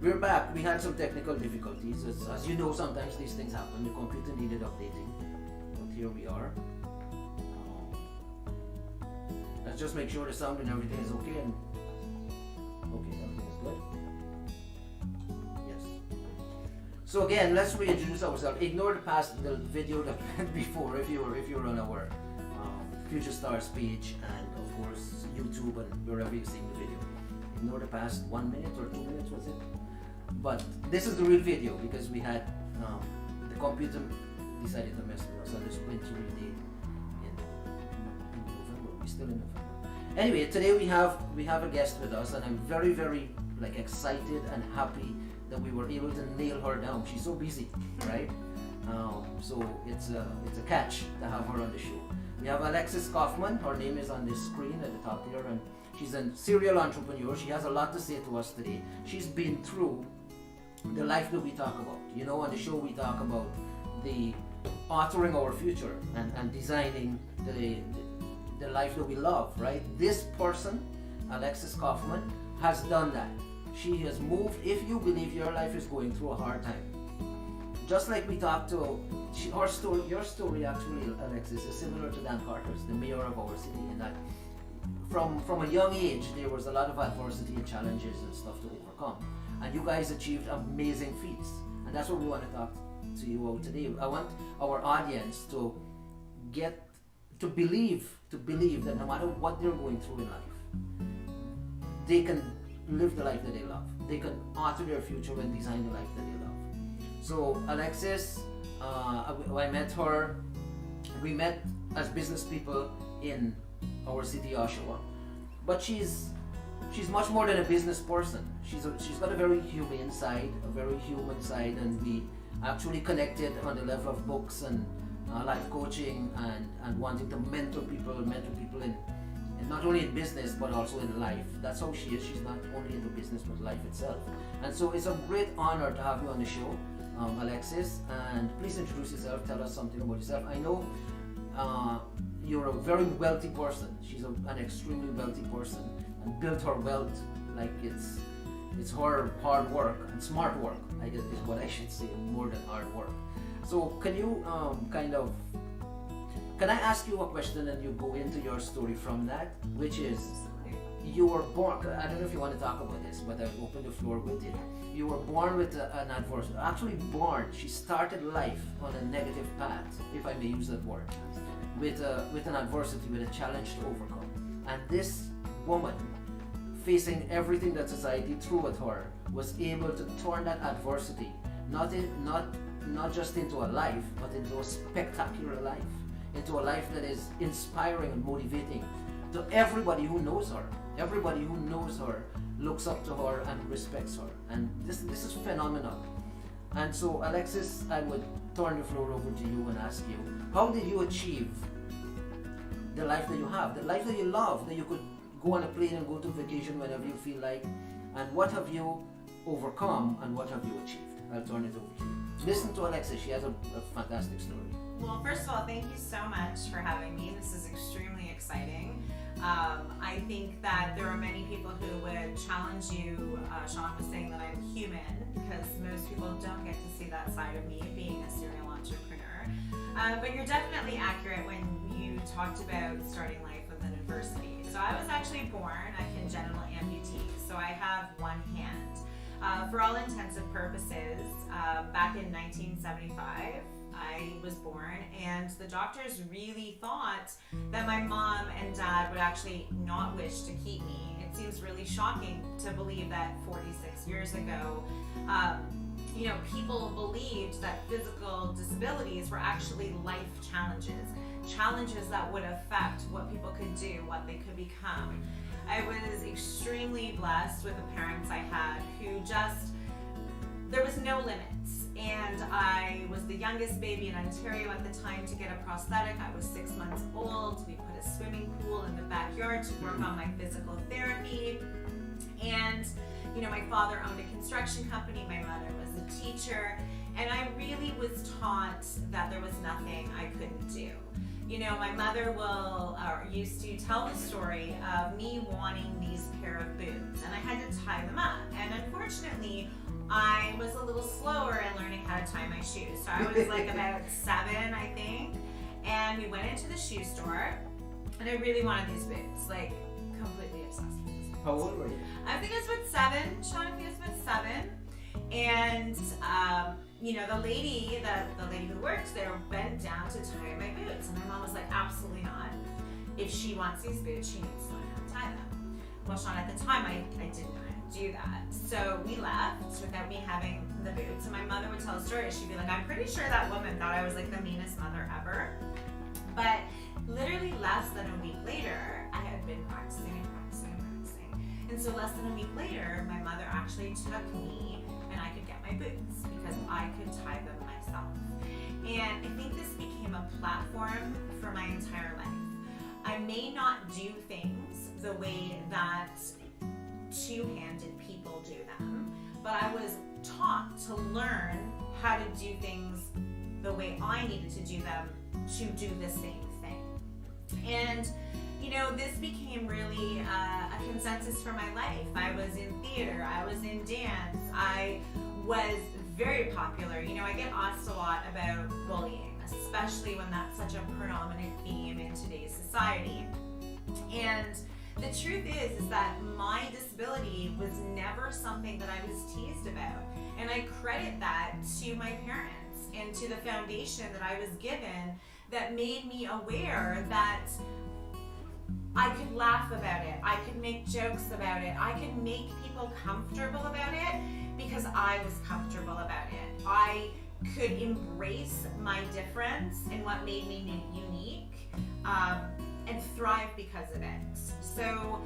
We're back. We had some technical difficulties. As you know, sometimes these things happen. The computer needed updating. But here we are. Let's just make sure the sound and everything is okay. And okay, everything is good. Yes. So again, let's reintroduce ourselves. Ignore the video that went before if you're on our Future Stars page and of course YouTube and wherever you're seeing the video. Ignore the past 1 minute or 2 minutes, was it? But this is the real video because we had the computer decided to mess with us on this wintry day in November. We're still in November. Anyway, today we have a guest with us, and I'm very like excited and happy that we were able to nail her down. She's so busy, right? So it's a catch to have her on the show. We have Alexis Kaufman. Her name is on the screen at the top here, and she's a serial entrepreneur. She has a lot to say to us today. She's been through the life that we talk about. You know, on the show we talk about the authoring our future and designing the life that we love, right? This person, Alexis Kaufman, has done that. She has moved. If you believe your life is going through a hard time, just like we talked to, your story actually, Alexis, is similar to Dan Carter's, the mayor of our city, in that from a young age there was a lot of adversity and challenges and stuff to overcome, and you guys achieved amazing feats, and that's what we want to talk to you about today. I want our audience to believe that no matter what they're going through in life, they can live the life that they love. They can author their future and design the life that they love. So Alexis, I met her. We met as business people in our city, Oshawa, but she's much more than a business person. She's got a very humane side, a very human side, and we actually connected on the level of books and life coaching and wanting to mentor people in not only in business but also in life. That's how she is. She's not only into business but life itself. And so it's a great honor to have you on the show, Alexis. And please introduce yourself. Tell us something about yourself. I know you're a very wealthy person. She's an extremely wealthy person and built her wealth like it's her hard work and smart work, I guess is what I should say, more than hard work. So can you can I ask you a question and you go into your story from that, which is you were born, I don't know if you want to talk about this, but I'll open the floor with it. You were born with an adverse, actually born, she started life on a negative path, if I may use that word, with an adversity, with a challenge to overcome. And this woman, facing everything that society threw at her, was able to turn that adversity not just into a life, but into a spectacular life, into a life that is inspiring and motivating to everybody who knows her. Everybody who knows her looks up to her and respects her, and this is phenomenal. And so Alexis, I would turn the floor over to you and ask you, how did you achieve the life that you have, the life that you love, that you could go on a plane and go to vacation whenever you feel like, and what have you overcome and what have you achieved? I'll turn it over to you. Listen to Alexis, she has a fantastic story. Well, first of all, thank you so much for having me. This is extremely exciting. I think that there are many people who would challenge you. Sean was saying that I'm human because most people don't get to see that side of me, being a serial entrepreneur. But you're definitely accurate when you talked about starting life with an adversity. So I was actually born a congenital amputee, so I have one hand. For all intents and purposes, back in 1975, I was born, and the doctors really thought that my mom and dad would actually not wish to keep me. It seems really shocking to believe that 46 years ago, people believed that physical disabilities were actually life challenges that would affect what people could do, what they could become. I was extremely blessed with the parents I had who there was no limits, and I was the youngest baby in Ontario at the time to get a prosthetic. I was 6 months old. We put a swimming pool in the backyard to work on my physical therapy, and my father owned a construction company, my mother was a teacher, and I really was taught that there was nothing I couldn't do. My mother used to tell the story of me wanting these pair of boots, and I had to tie them up. And unfortunately, I was a little slower in learning how to tie my shoes. So I was like about 7, I think. And we went into the shoe store, and I really wanted these boots, like completely obsessed with these boots. How old were you? I think I was about 7. Sean, I think I was about 7. And the lady who works there bent down to tie my boots, and my mom was like, absolutely not. If she wants these boots, she needs to learn how to tie them. Well, Sean, at the time, I didn't know how to do that. So we left without me having the boots, and my mother would tell a story. She'd be like, I'm pretty sure that woman thought I was like the meanest mother ever. But literally less than a week later, I had been practicing and practicing and practicing. And so less than a week later, my mother actually took me and I could get my boots because I could tie them myself. And I think this became a platform for my entire life. I may not do things the way that two-handed people do them, but I was taught to learn how to do things the way I needed to do them to do the same thing. And this became really a consensus for my life. I was in theater, I was in dance, I was very popular. I get asked a lot about bullying, especially when that's such a predominant theme in today's society. And the truth is that my disability was never something that I was teased about. And I credit that to my parents and to the foundation that I was given that made me aware that I could laugh about it, I could make jokes about it, I could make people comfortable about it because I was comfortable about it. I could embrace my difference and what made me unique and thrive because of it. So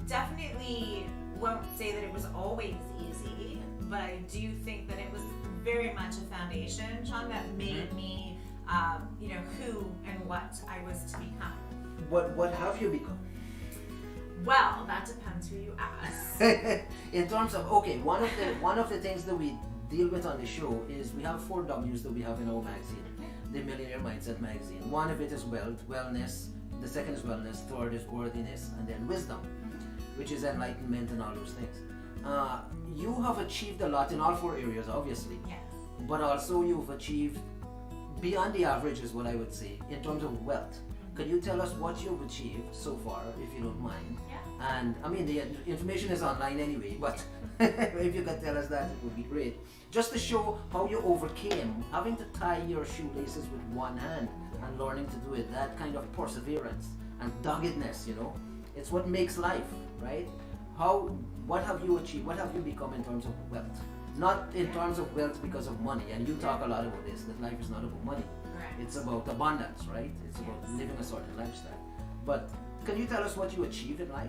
definitely won't say that it was always easy, but I do think that it was very much a foundation, Sean, that made me who and what I was to become. What have you become? Well, that depends who you ask. In terms of one of the things that we deal with on the show is we have 4 W's that we have in our magazine, the Millionaire Mindset magazine. One of it is wealth, wellness. The second is wellness. Third is worthiness, and then wisdom, which is enlightenment and all those things. You have achieved a lot in all 4 areas, obviously. Yes. But also you've achieved beyond the average, is what I would say, in terms of wealth. Can you tell us what you've achieved so far, if you don't mind? Yeah. And I mean, the information is online anyway, but if you could tell us that, it would be great. Just to show how you overcame having to tie your shoelaces with one hand and learning to do it, that kind of perseverance and doggedness, it's what makes life, right? What have you achieved? What have you become in terms of wealth? Not in terms of wealth because of money, and you talk a lot about this, that life is not about money. Right. It's about abundance, right? It's about living a certain lifestyle. But can you tell us what you achieved in life?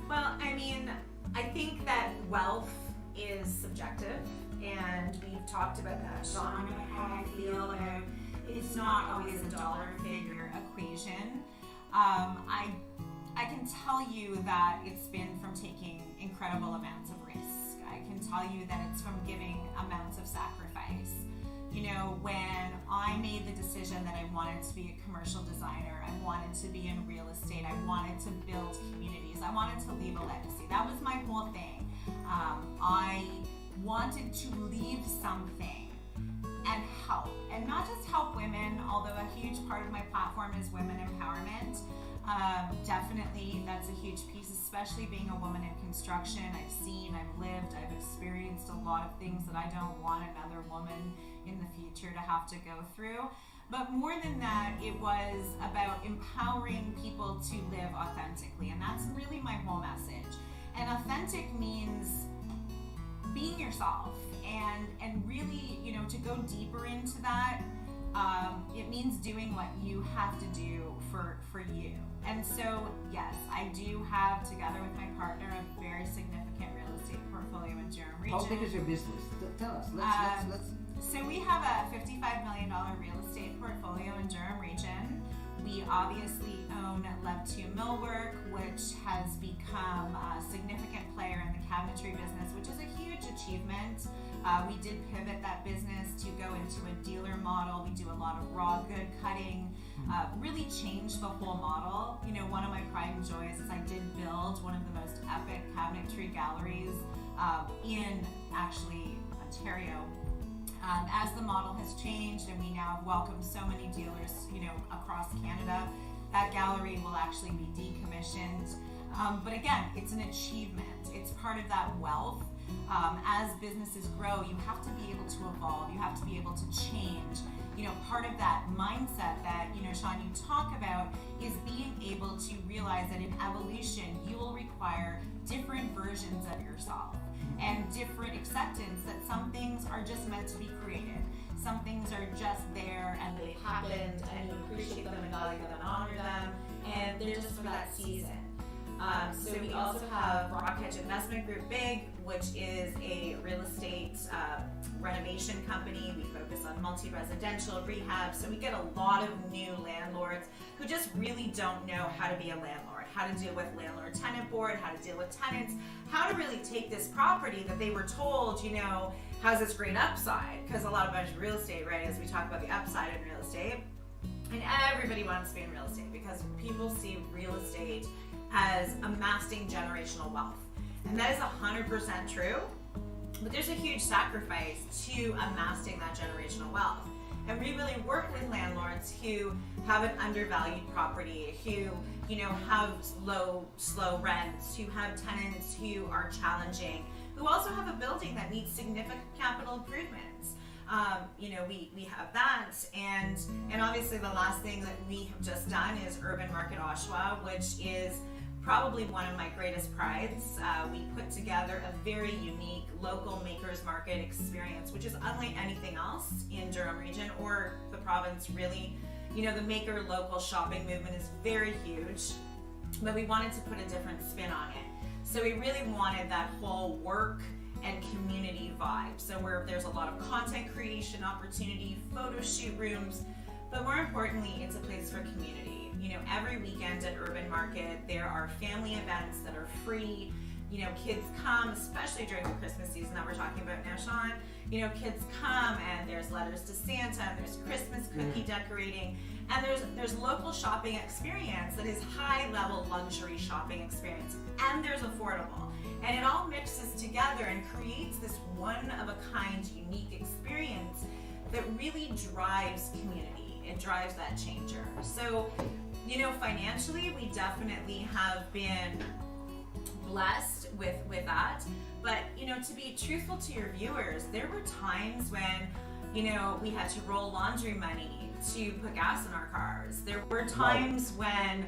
Well, I mean, I think that wealth is subjective, and we've talked about that, Sean, about how I feel about it's not always a dollar figure equation. I can tell you that it's been from taking incredible amounts of risk. I can tell you that it's from giving amounts of sacrifice. When I made the decision that I wanted to be a commercial designer, I wanted to be in real estate, I wanted to build communities, I wanted to leave a legacy. That was my whole thing. I wanted to leave something and help, and not just help women, although a huge part of my platform is women empowerment. Definitely that's a huge piece, especially being a woman in construction. I've seen, I've lived, I've experienced a lot of things that I don't want another woman in the future to have to go through. But more than that, it was about empowering people to live authentically, and that's really my whole message. And authentic means being yourself, and really, to go deeper into that, it means doing what you have to do for you. And so, yes, I do have, together with my partner, a very significant real estate portfolio in Durham region. How big is your business? Tell us. Let's. So we have a $55 million real estate portfolio in Durham region. We obviously own Love 2 Millwork, which has become a significant player in the cabinetry business, which is a huge achievement. We did pivot that business to go into a dealer model. We do a lot of raw good cutting, really changed the whole model. One of my pride and joys is I did build one of the most epic cabinetry galleries in actually Ontario. As the model has changed and we now welcome so many dealers, across Canada, that gallery will actually be decommissioned. But again, it's an achievement. It's part of that wealth. As businesses grow, you have to be able to evolve. You have to be able to change. Part of that mindset that, Sean, you talk about is being able to realize that in evolution, you will require different versions of yourself and different acceptance that some things are just meant to be created. Some things are just there and they happened and you appreciate them and value them and honor them, and they're just for that season. So we also have Rockhedge Investment Group BIG, which is a real estate renovation company. We focus on multi-residential rehab. So we get a lot of new landlords who just really don't know how to be a landlord, how to deal with landlord-tenant board, how to deal with tenants, how to really take this property that they were told, has this great upside. Because a lot of real estate, right, as we talk about the upside in real estate, and everybody wants to be in real estate because people see real estate as amassing generational wealth. And that is 100% true, but there's a huge sacrifice to amassing that generational wealth. And we really work with landlords who have an undervalued property, who, have slow rents, who have tenants who are challenging, who also have a building that needs significant capital improvements. We have that, and obviously the last thing that we have just done is Urban Market Oshawa, which is probably one of my greatest prides. We put together a very unique local makers market experience, which is unlike anything else in Durham region or the province really. The maker local shopping movement is very huge, but we wanted to put a different spin on it. So we really wanted that whole work and community vibe. So where there's a lot of content creation opportunity, photo shoot rooms, but more importantly, it's a place for community. Every weekend at Urban Market, there are family events that are free. Kids come, especially during the Christmas season that we're talking about now, Sean. Kids come and there's letters to Santa, and there's Christmas cookie decorating, and there's local shopping experience that is high-level luxury shopping experience, and there's affordable. And it all mixes together and creates this one-of-a-kind, unique experience that really drives community. It drives that changer. So, financially, we definitely have been blessed with that. But, to be truthful to your viewers, there were times when, we had to roll laundry money to put gas in our cars. There were times when,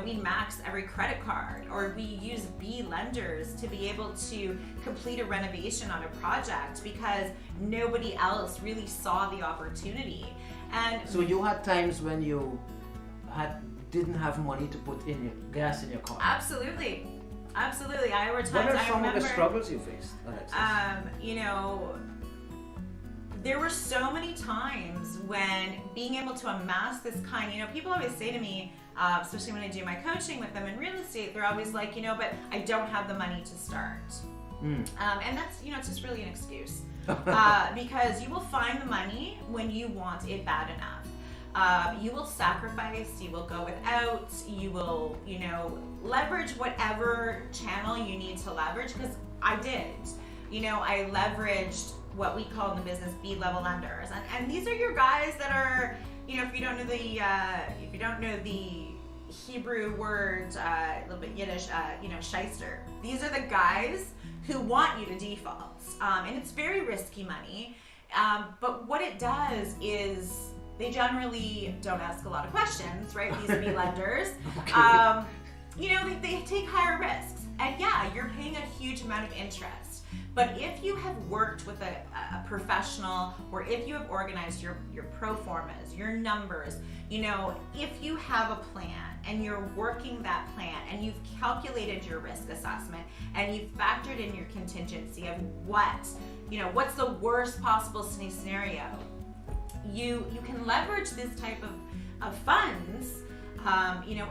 we max every credit card, or we use B lenders to be able to complete a renovation on a project because nobody else really saw the opportunity. And so you had times when you didn't have money to put in your gas in your car. Absolutely. I were times. What are some of the struggles you faced, Alexis? There were so many times when being able to amass this kind, people always say to me, especially when I do my coaching with them in real estate, they're always like, but I don't have the money to start. And that's, it's just really an excuse. Because you will find the money when you want it bad enough. You will sacrifice, you will go without, you will, leverage whatever channel you need to leverage, because I did. I leveraged what we call in the business B-level lenders. And these are your guys that are, if you don't know the Hebrew word, a little bit Yiddish, shyster. These are the guys who want you to default. And it's very risky money. But what it does is they generally don't ask a lot of questions, right? These B lenders. Okay. They take higher risks. And yeah, you're paying a huge amount of interest. But if you have worked with a professional, or if you have organized your pro formas, your numbers, if you have a plan and you're working that plan and you've calculated your risk assessment and you've factored in your contingency of what's the worst possible scenario, you can leverage this type of funds,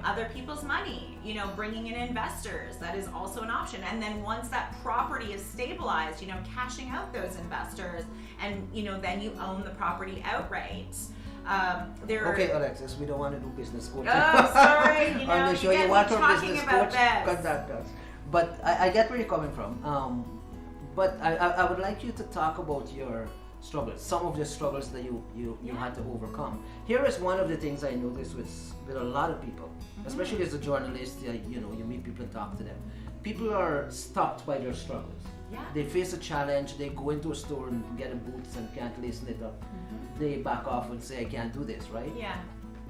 other people's money, bringing in investors, that is also an option. And then once that property is stabilized, cashing out those investors, and, then you own the property outright. Okay, Alexis, we don't want to do business coaching. Oh, sorry. On the show, you want to business about coach, this. contact us. but I get where you're coming from. But I would like you to talk about your struggles, some of the struggles that you had to overcome. Here is one of the things I noticed with a lot of people, especially as a journalist. You meet people and talk to them. People are stopped by their struggles. Yeah. They face a challenge, they go into a store and get a boots and can't listen it up. They back off and say, I can't do this, right? Yeah.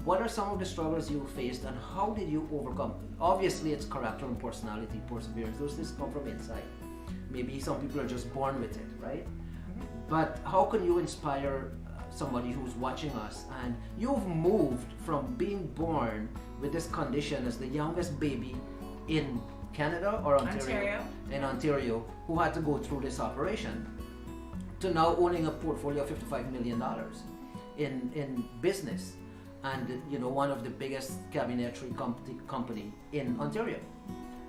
What are some of the struggles you faced and how did you overcome them? Obviously it's character and personality, perseverance. Those things come from inside. Maybe some people are just born with it, right? But how can you inspire somebody who's watching us, and you've moved from being born with this condition as the youngest baby in Canada or Ontario? In Ontario, who had to go through this operation, to now owning a portfolio of $55 million in business, and one of the biggest cabinetry company in Ontario,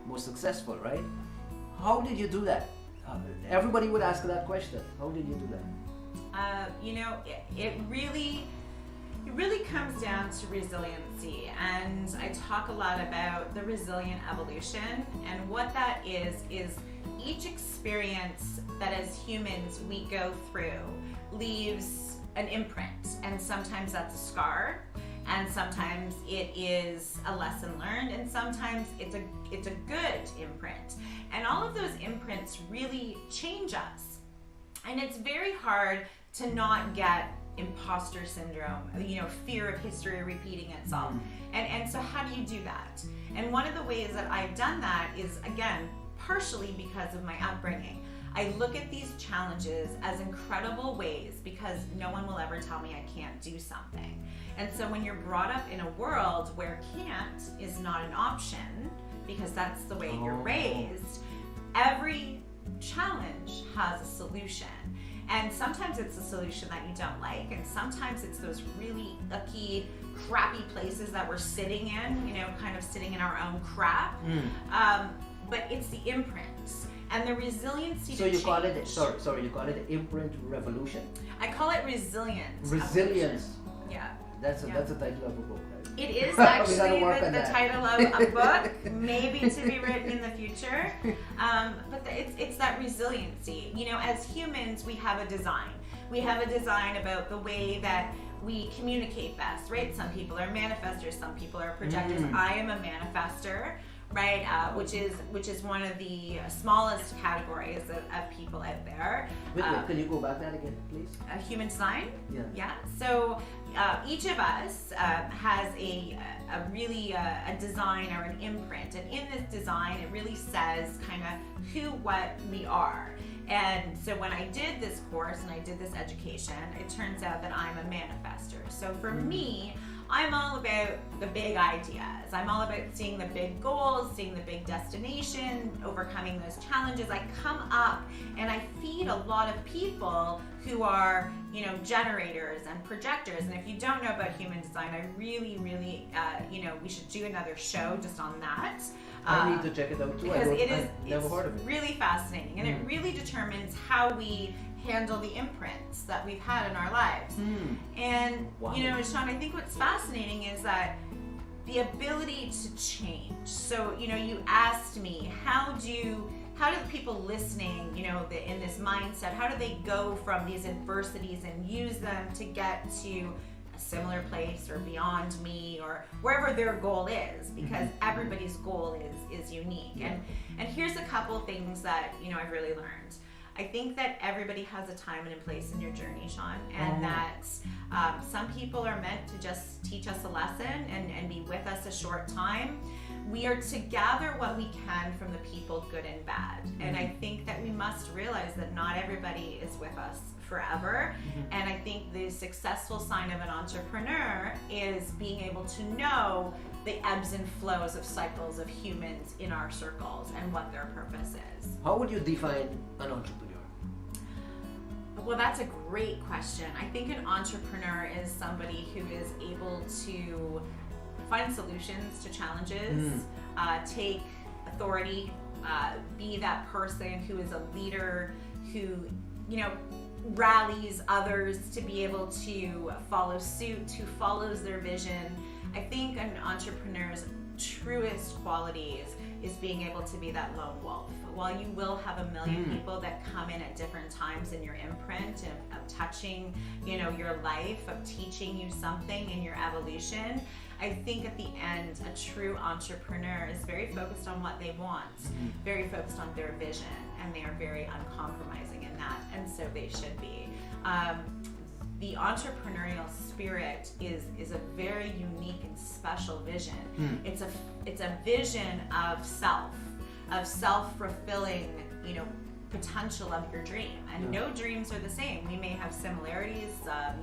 most successful, right? How did you do that? Everybody would ask that question. How did you do that? It really comes down to resiliency, and I talk a lot about the resilient evolution, and what that is each experience that as humans we go through leaves an imprint, and sometimes that's a scar, and sometimes it is a lesson learned, and sometimes it's a good imprint, and all of those imprints really change us. And it's very hard to not get imposter syndrome, fear of history repeating itself. And so how do you do that? And one of the ways that I've done that is, again, partially because of my upbringing. I look at these challenges as incredible ways, because no one will ever tell me I can't do something. And so when you're brought up in a world where can't is not an option, because that's the way you're raised, every challenge has a solution. And sometimes it's a solution that you don't like, and sometimes it's those really icky, crappy places that we're sitting in, kind of sitting in our own crap. But it's the imprints and the resiliency to change. You call it, sorry, you call it the imprint revolution? I call it resilience. Resilience. Yeah. That's a title of a book, right? It is actually the title of a book, maybe to be written in the future. But it's that resiliency. As humans, we have a design. We have a design about the way that we communicate best, right? Some people are manifestors, some people are projectors. I am a manifester, right? Which is one of the smallest categories of people out there. Wait, can you go back that again, please? Human design? Yeah. So each of us has a design or an imprint, and in this design it really says kind of who, what we are. And so when I did this course and I did this education, it turns out that I'm a manifester. So for me, I'm all about the big ideas. I'm all about seeing the big goals, seeing the big destination, overcoming those challenges. I come up and I feed a lot of people who are, generators and projectors. And if you don't know about human design, I really, we should do another show just on that. I need to check it out too. Because I've never heard of it. Really fascinating, and it really determines how we handle the imprints that we've had in our lives. And wow. Sean, I think what's fascinating is that the ability to change. So you asked me, how do the people listening, in this mindset, how do they go from these adversities and use them to get to a similar place or beyond me or wherever their goal is, because everybody's goal is unique. And here's a couple of things that I've really learned. I think that everybody has a time and a place in your journey, Sean, and that some people are meant to just teach us a lesson and be with us a short time. We are to gather what we can from the people, good and bad. And I think that we must realize that not everybody is with us forever. And I think the successful sign of an entrepreneur is being able to know the ebbs and flows of cycles of humans in our circles and what their purpose is. How would you define an entrepreneur? Well, that's a great question. I think an entrepreneur is somebody who is able to find solutions to challenges, take authority, be that person who is a leader, who, rallies others to be able to follow suit, who follows their vision. I think an entrepreneur's truest qualities is being able to be that lone wolf. While you will have a million people that come in at different times in your imprint of touching, your life, of teaching you something in your evolution, I think at the end, a true entrepreneur is very focused on what they want, very focused on their vision, and they are very uncompromising in that, and so they should be. The entrepreneurial spirit is a very unique and special vision. It's a vision of self-fulfilling, potential of your dream. And no dreams are the same. We may have similarities,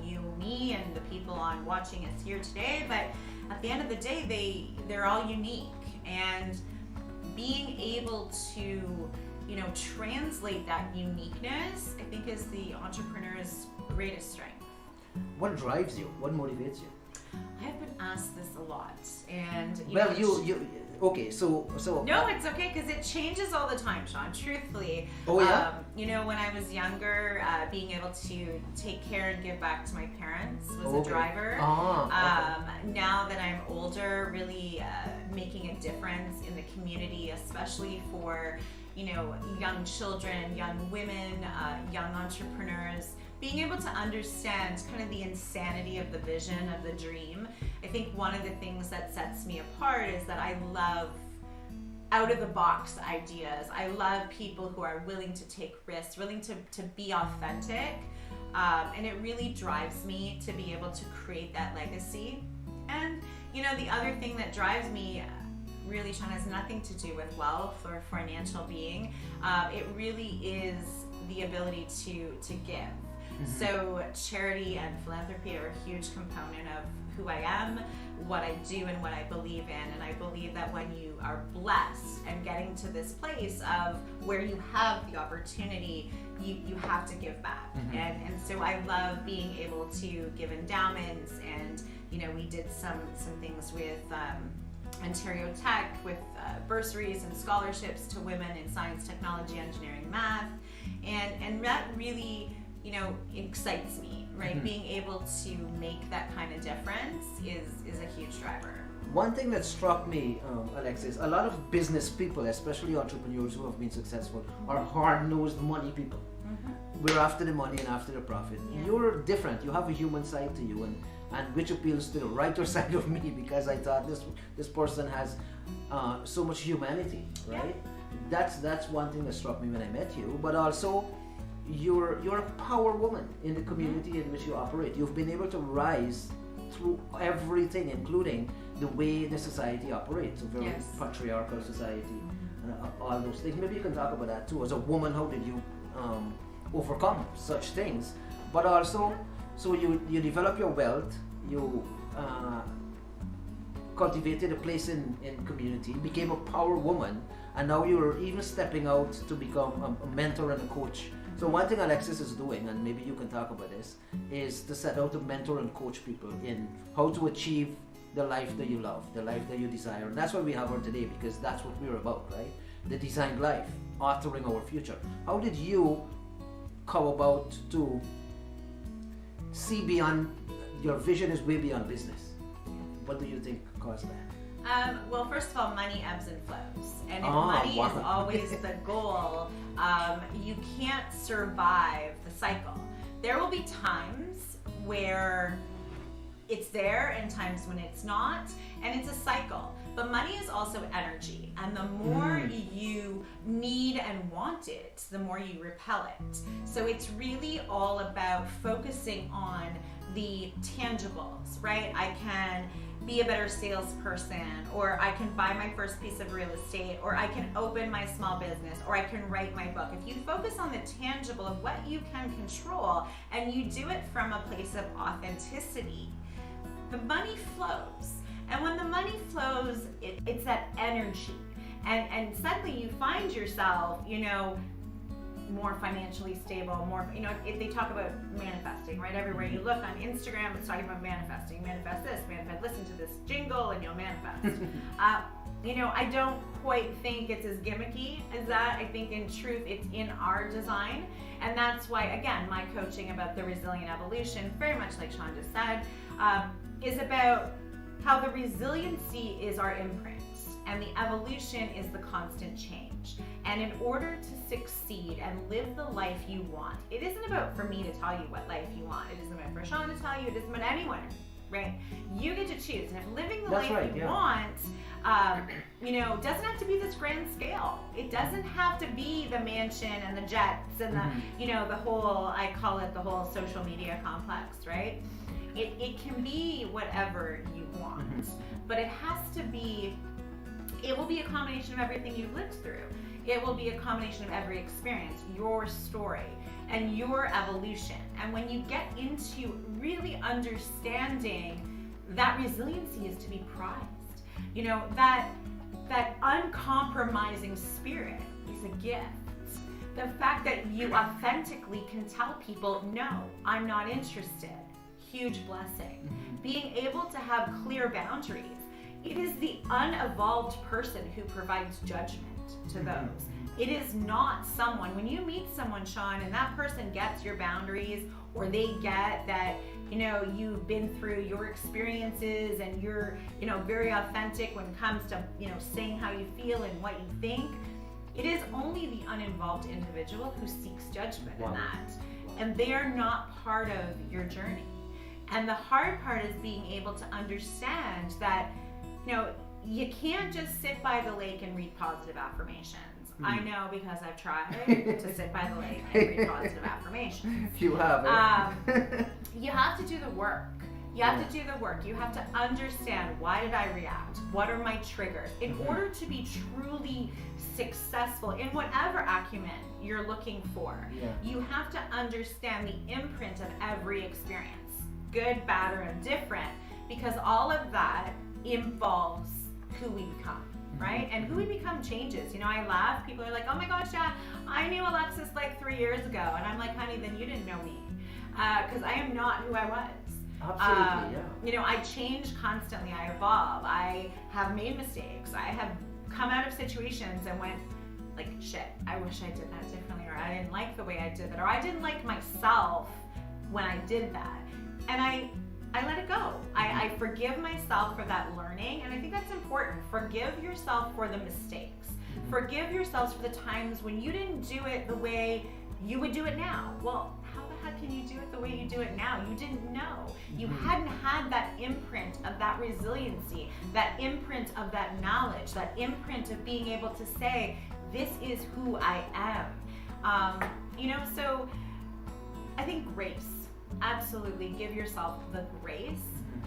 you, me, and the people on watching us here today, but at the end of the day, they're all unique. And being able to, translate that uniqueness, I think, is the entrepreneur's greatest strength. What drives you? What motivates you? I've been asked this a lot, and okay, so no, it's okay because it changes all the time, Sean. Truthfully, oh yeah. When I was younger, being able to take care and give back to my parents was a driver. Now that I'm older, really making a difference in the community, especially for young children, young women, young entrepreneurs. Being able to understand kind of the insanity of the vision of the dream. I think one of the things that sets me apart is that I love out of the box ideas. I love people who are willing to take risks, willing to be authentic. And it really drives me to be able to create that legacy. And the other thing that drives me really, Sean, has nothing to do with wealth or financial being. It really is the ability to give. So charity and philanthropy are a huge component of who I am, what I do, and what I believe in. And I believe that when you are blessed and getting to this place of where you have the opportunity, you have to give back. And so I love being able to give endowments, and we did some things with Ontario Tech with bursaries and scholarships to women in science, technology, engineering, math, and that really excites me, right? Being able to make that kind of difference is a huge driver. One thing that struck me, Alexis, a lot of business people, especially entrepreneurs who have been successful, are hard-nosed money people. We're after the money and after the profit. You're different. You have a human side to you, and which appeals to the writer side of me, because I thought this person has so much humanity, right? That's one thing that struck me when I met you, but also you're a power woman in the community in which you operate. You've been able to rise through everything, including the way the society operates, a very patriarchal society, all those things. Maybe you can talk about that too. As a woman, how did you overcome such things? But also, so you develop your wealth, you cultivated a place in community, became a power woman, and now you're even stepping out to become a mentor and a coach. So one thing Alexis is doing, and maybe you can talk about this, is to set out to mentor and coach people in how to achieve the life that you love, the life that you desire. And that's why we have her today, because that's what we're about, right? The designed life, authoring our future. How did you come about to see beyond, your vision is way beyond business? What do you think caused that? Well, first of all, money ebbs and flows. And if money is always the goal, you can't survive the cycle. There will be times where it's there and times when it's not, and it's a cycle. But money is also energy, and the more you need and want it, the more you repel it. So it's really all about focusing on the tangibles, right? I can be a better salesperson, or I can buy my first piece of real estate, or I can open my small business, or I can write my book. If you focus on the tangible of what you can control, and you do it from a place of authenticity, the money flows. And when the money flows, it's that energy. And suddenly you find yourself, more financially stable, more, if they talk about manifesting, right? Everywhere you look on Instagram, it's talking about manifesting. Manifest this, listen to this jingle and you'll manifest. I don't quite think it's as gimmicky as that. I think in truth, it's in our design. And that's why, again, my coaching about the resilient evolution, very much like Sean just said, is about how the resiliency is our imprint. and the evolution is the constant change. And in order to succeed and live the life you want, it isn't about for me to tell you what life you want. It isn't about for Sean to tell you. It isn't about anyone, right? You get to choose. And if living the life you want, doesn't have to be this grand scale. It doesn't have to be the mansion and the jets and the whole, I call it the whole social media complex, right? It can be whatever you want, but it has to be, it will be a combination of everything you've lived through. It will be a combination of every experience, your story, and your evolution. And when you get into really understanding that resiliency is to be prized, that uncompromising spirit is a gift. The fact that you authentically can tell people, no, I'm not interested. Huge blessing. Being able to have clear boundaries. It is the unevolved person who provides judgment to those. It is not someone, when you meet someone, Sean, and that person gets your boundaries, or they get that, you've been through your experiences and you're, very authentic when it comes to, saying how you feel and what you think. It is only the uninvolved individual who seeks judgment in that. And they are not part of your journey. And the hard part is being able to understand that, you can't just sit by the lake and read positive affirmations. I know because I've tried to sit by the lake and read positive affirmations. You have it. You have to do the work. You have to do the work. You have to understand, why did I react? What are my triggers? In order to be truly successful in whatever acumen you're looking for, you have to understand the imprint of every experience, good, bad, or indifferent, because all of that involves who we become. Right? And who we become changes. I laugh. People are like, oh my gosh, yeah, I knew Alexis like 3 years ago. And I'm like, honey, then you didn't know me. Because I am not who I was. Absolutely, I change constantly. I evolve. I have made mistakes. I have come out of situations and went like, shit, I wish I did that differently, or I didn't like the way I did that, or I didn't like myself when I did that. And I let it go. I forgive myself for that learning, and I think that's important. Forgive yourself for the mistakes. Forgive yourselves for the times when you didn't do it the way you would do it now. Well, how the heck can you do it the way you do it now? You didn't know. You hadn't had that imprint of that resiliency, that imprint of that knowledge, that imprint of being able to say, this is who I am. So I think grace. Absolutely give yourself the grace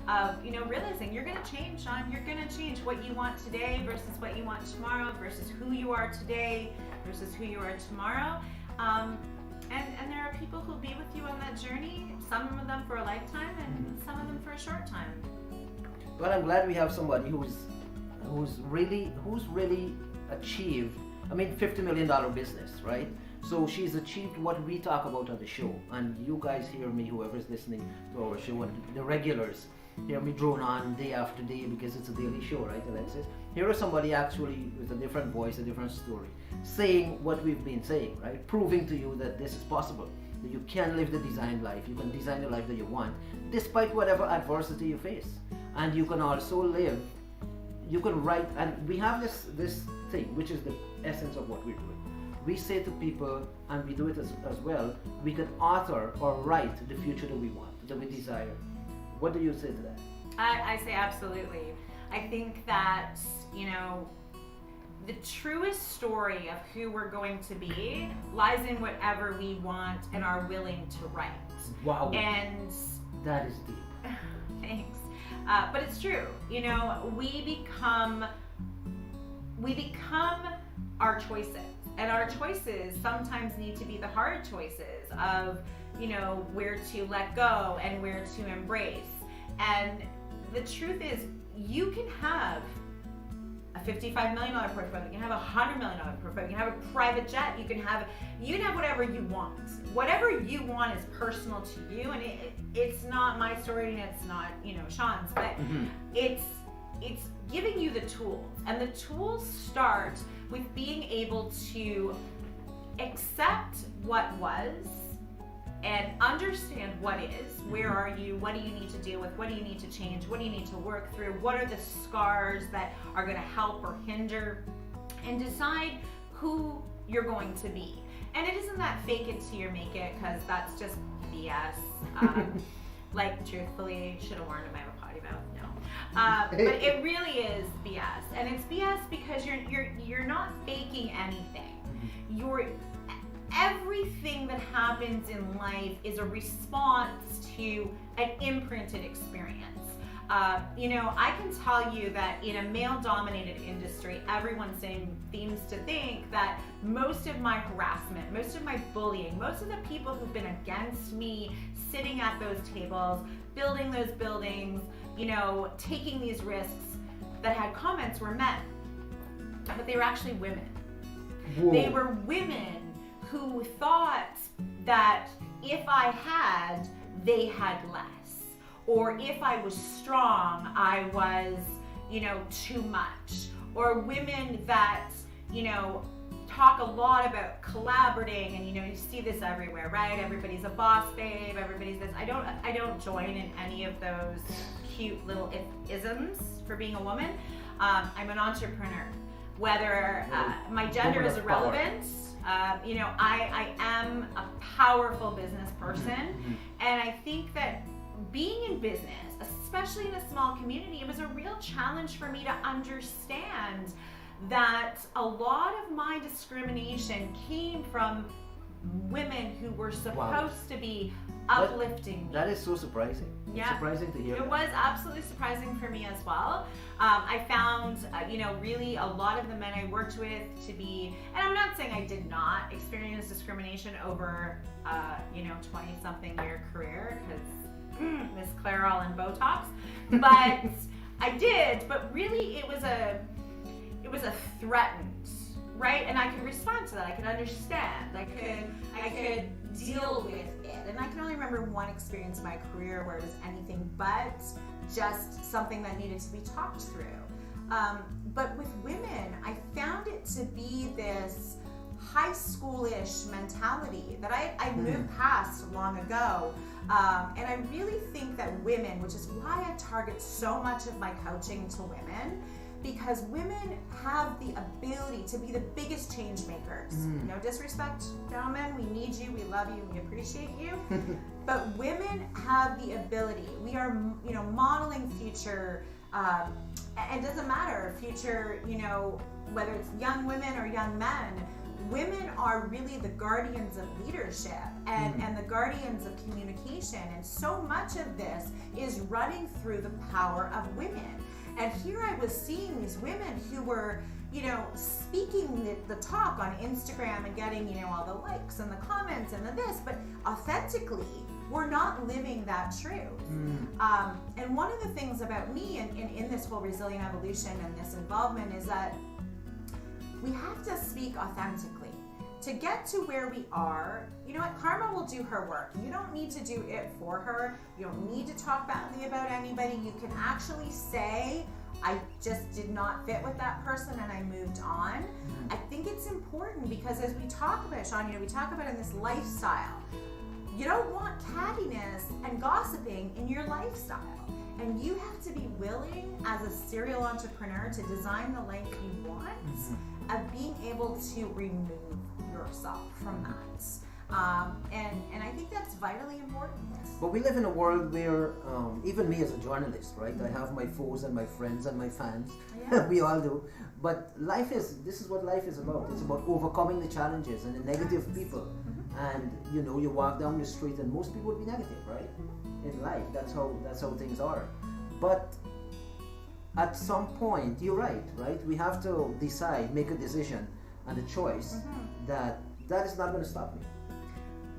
of, realizing you're going to change, Sean. You're going to change what you want today versus what you want tomorrow, versus who you are today versus who you are tomorrow. And there are people who'll be with you on that journey, some of them for a lifetime and some of them for a short time. Well, I'm glad we have somebody who's really achieved, $50 million business, right? So she's achieved what we talk about on the show, and you guys hear me, whoever's listening to our show, and the regulars hear me drone on day after day because it's a daily show, right, Alexis? Here is somebody actually with a different voice, a different story, saying what we've been saying, right? Proving to you that this is possible, that you can live the designed life, you can design the life that you want, despite whatever adversity you face. And you can also live, you can write, and we have this thing, which is the essence of what we're doing. We say to people, and we do it as well, we can author or write the future that we want, that we desire. What do you say to that? I say absolutely. I think that, the truest story of who we're going to be lies in whatever we want and are willing to write. Wow. And that is deep. Thanks. But it's true. We become our choices. And our choices sometimes need to be the hard choices of, where to let go and where to embrace. And the truth is, you can have a $55 million portfolio, you can have a $100 million portfolio, you can have a private jet, you can have whatever you want. Whatever you want is personal to you, and it's not my story and it's not, Sean's, but it's giving you the tools. And the tools start with being able to accept what was and understand what is, where are you, what do you need to deal with, what do you need to change, what do you need to work through, what are the scars that are going to help or hinder, and decide who you're going to be. And it isn't that fake it till you make it, because that's just BS. Like, truthfully, should have warned him I have a potty mouth. No, but it really is BS, and it's BS because you're not faking anything. Everything that happens in life is a response to an imprinted experience. I can tell you that in a male-dominated industry, everyone seems to think that most of my harassment, most of my bullying, most of the people who've been against me, sitting at those tables, building those buildings, taking these risks that had comments were men. But they were actually women. Whoa. They were women who thought that if I had, they had less. Or if I was strong, I was, too much. Or women that, talk a lot about collaborating, and you see this everywhere, right? Everybody's a boss babe, everybody's this. I don't join in any of those cute little isms for being a woman. I'm an entrepreneur. Whether my gender is irrelevant, I am a powerful business person, and I think that being in business, especially in a small community, it was a real challenge for me to understand that a lot of my discrimination came from women who were supposed to be uplifting me. That is so surprising. Yeah. It's surprising to hear. It was absolutely surprising for me as well. I found, really a lot of the men I worked with to be, and I'm not saying I did not experience discrimination over, 20-something year career, because Miss Clairol and Botox, but I did. But really, it was a threatened, right? And I could respond to that. I could understand. I could deal with it. And I can only remember one experience in my career where it was anything but just something that needed to be talked through. But with women, I found it to be this high schoolish mentality that I moved past long ago. And I really think that women, which is why I target so much of my coaching to women, because women have the ability to be the biggest change makers. No disrespect, gentlemen, we need you, we love you, we appreciate you. But women have the ability. We are, modeling future, and it doesn't matter, future, whether it's young women or young men, women are really the guardians of leadership and the guardians of communication. And so much of this is running through the power of women. And here I was seeing these women who were, speaking the talk on Instagram and getting, all the likes and the comments and the this, but authentically, we're not living that truth. And one of the things about me in this whole resilient evolution and this involvement is that we have to speak authentically. To get to where we are, Karma will do her work. You don't need to do it for her. You don't need to talk badly about anybody. You can actually say, I just did not fit with that person and I moved on. I think it's important because as we talk about, Sean, we talk about in this lifestyle, you don't want cattiness and gossiping in your lifestyle. And you have to be willing as a serial entrepreneur to design the life you want of being able to remove yourself from that. And I think that's vitally important. But we live in a world where, even me as a journalist, right? I have my foes and my friends and my fans. Yeah. We all do. But this is what life is about. It's about overcoming the challenges and the negative people. And you walk down the street and most people would be negative, right? In life, that's how things are. But at some point, you're right? We have to decide, make a decision and a choice that is not going to stop me.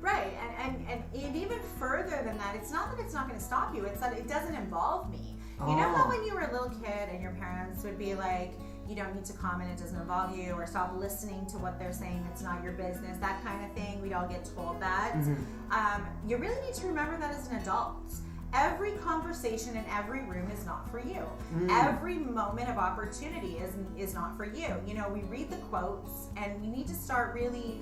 Right, and even further than that, it's not that it's not going to stop you, it's that it doesn't involve me. You know how when you were a little kid and your parents would be like, you don't need to comment, it doesn't involve you, or stop listening to what they're saying, it's not your business, that kind of thing. We'd all get told that. You really need to remember that as an adult. Every conversation in every room is not for you. Every moment of opportunity is not for you. We read the quotes and we need to start really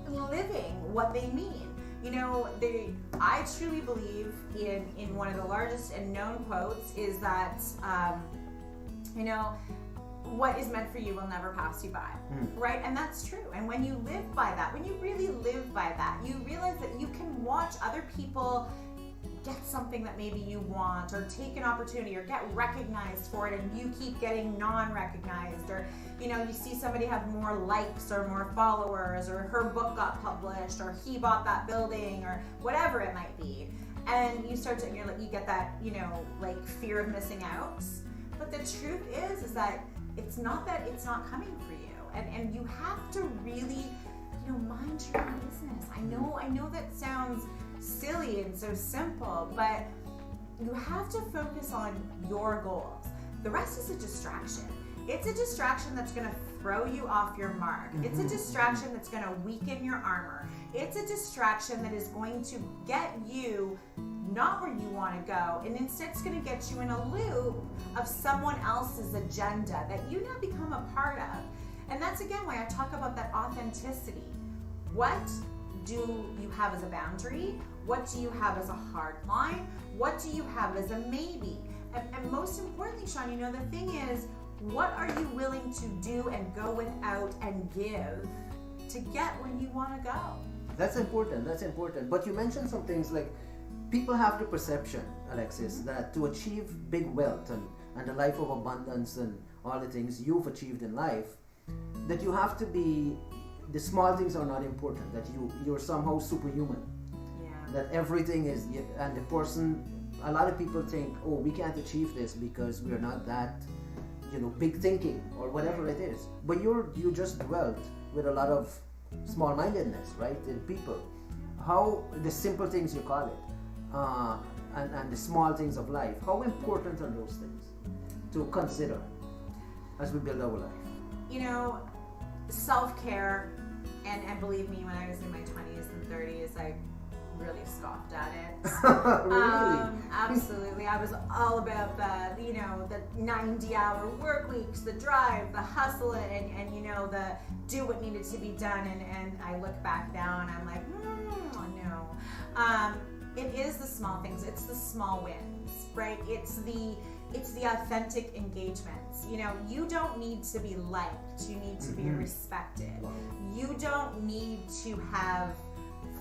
living what they mean. You know, I truly believe in one of the largest and known quotes is that, you know, what is meant for you will never pass you by, right? And that's true. And when you live by that, when you really live by that, you realize that you can watch other people get something that maybe you want, or take an opportunity, or get recognized for it, and you keep getting non-recognized, or you know, you see somebody have more likes or more followers, or her book got published, or he bought that building, or whatever it might be, and you start to, you get that, you know, like fear of missing out. But the truth is that it's not coming for you, and you have to really, you know, mind your own business. I know that sounds silly and so simple, but you have to focus on your goals. The rest is a distraction. It's a distraction that's going to throw you off your mark. It's a distraction that's going to weaken your armor. It's a distraction that is going to get you not where you want to go, and instead it's going to get you in a loop of someone else's agenda that you now become a part of. And that's again why I talk about that authenticity. What do you have as a boundary? What do you have as a hard line? What do you have as a maybe? And most importantly, Sean, you know, the thing is, what are you willing to do and go without and give to get where you want to go? That's important. But you mentioned some things like people have the perception, Alexis, that to achieve big wealth and a life of abundance and all the things you've achieved in life, that you have to be, the small things are not important, that you're somehow superhuman. Yeah. That everything is, and the person, a lot of people think, oh, we can't achieve this because we're not that, you know, big thinking or whatever it is. But you just dwelt with a lot of small-mindedness, right, in people. How the simple things, you call it, and the small things of life, how important are those things to consider as we build our life? You know, self-care, and believe me, when I was in my 20s and 30s, I really scoffed at it. Really? Absolutely. I was all about the, you know, the 90-hour work weeks, the drive, the hustle, and you know, the do what needed to be done. And I look back now and I'm like, no. It is the small things. It's the small wins, right? It's the authentic engagements. You know, you don't need to be liked. You need to be respected. You don't need to have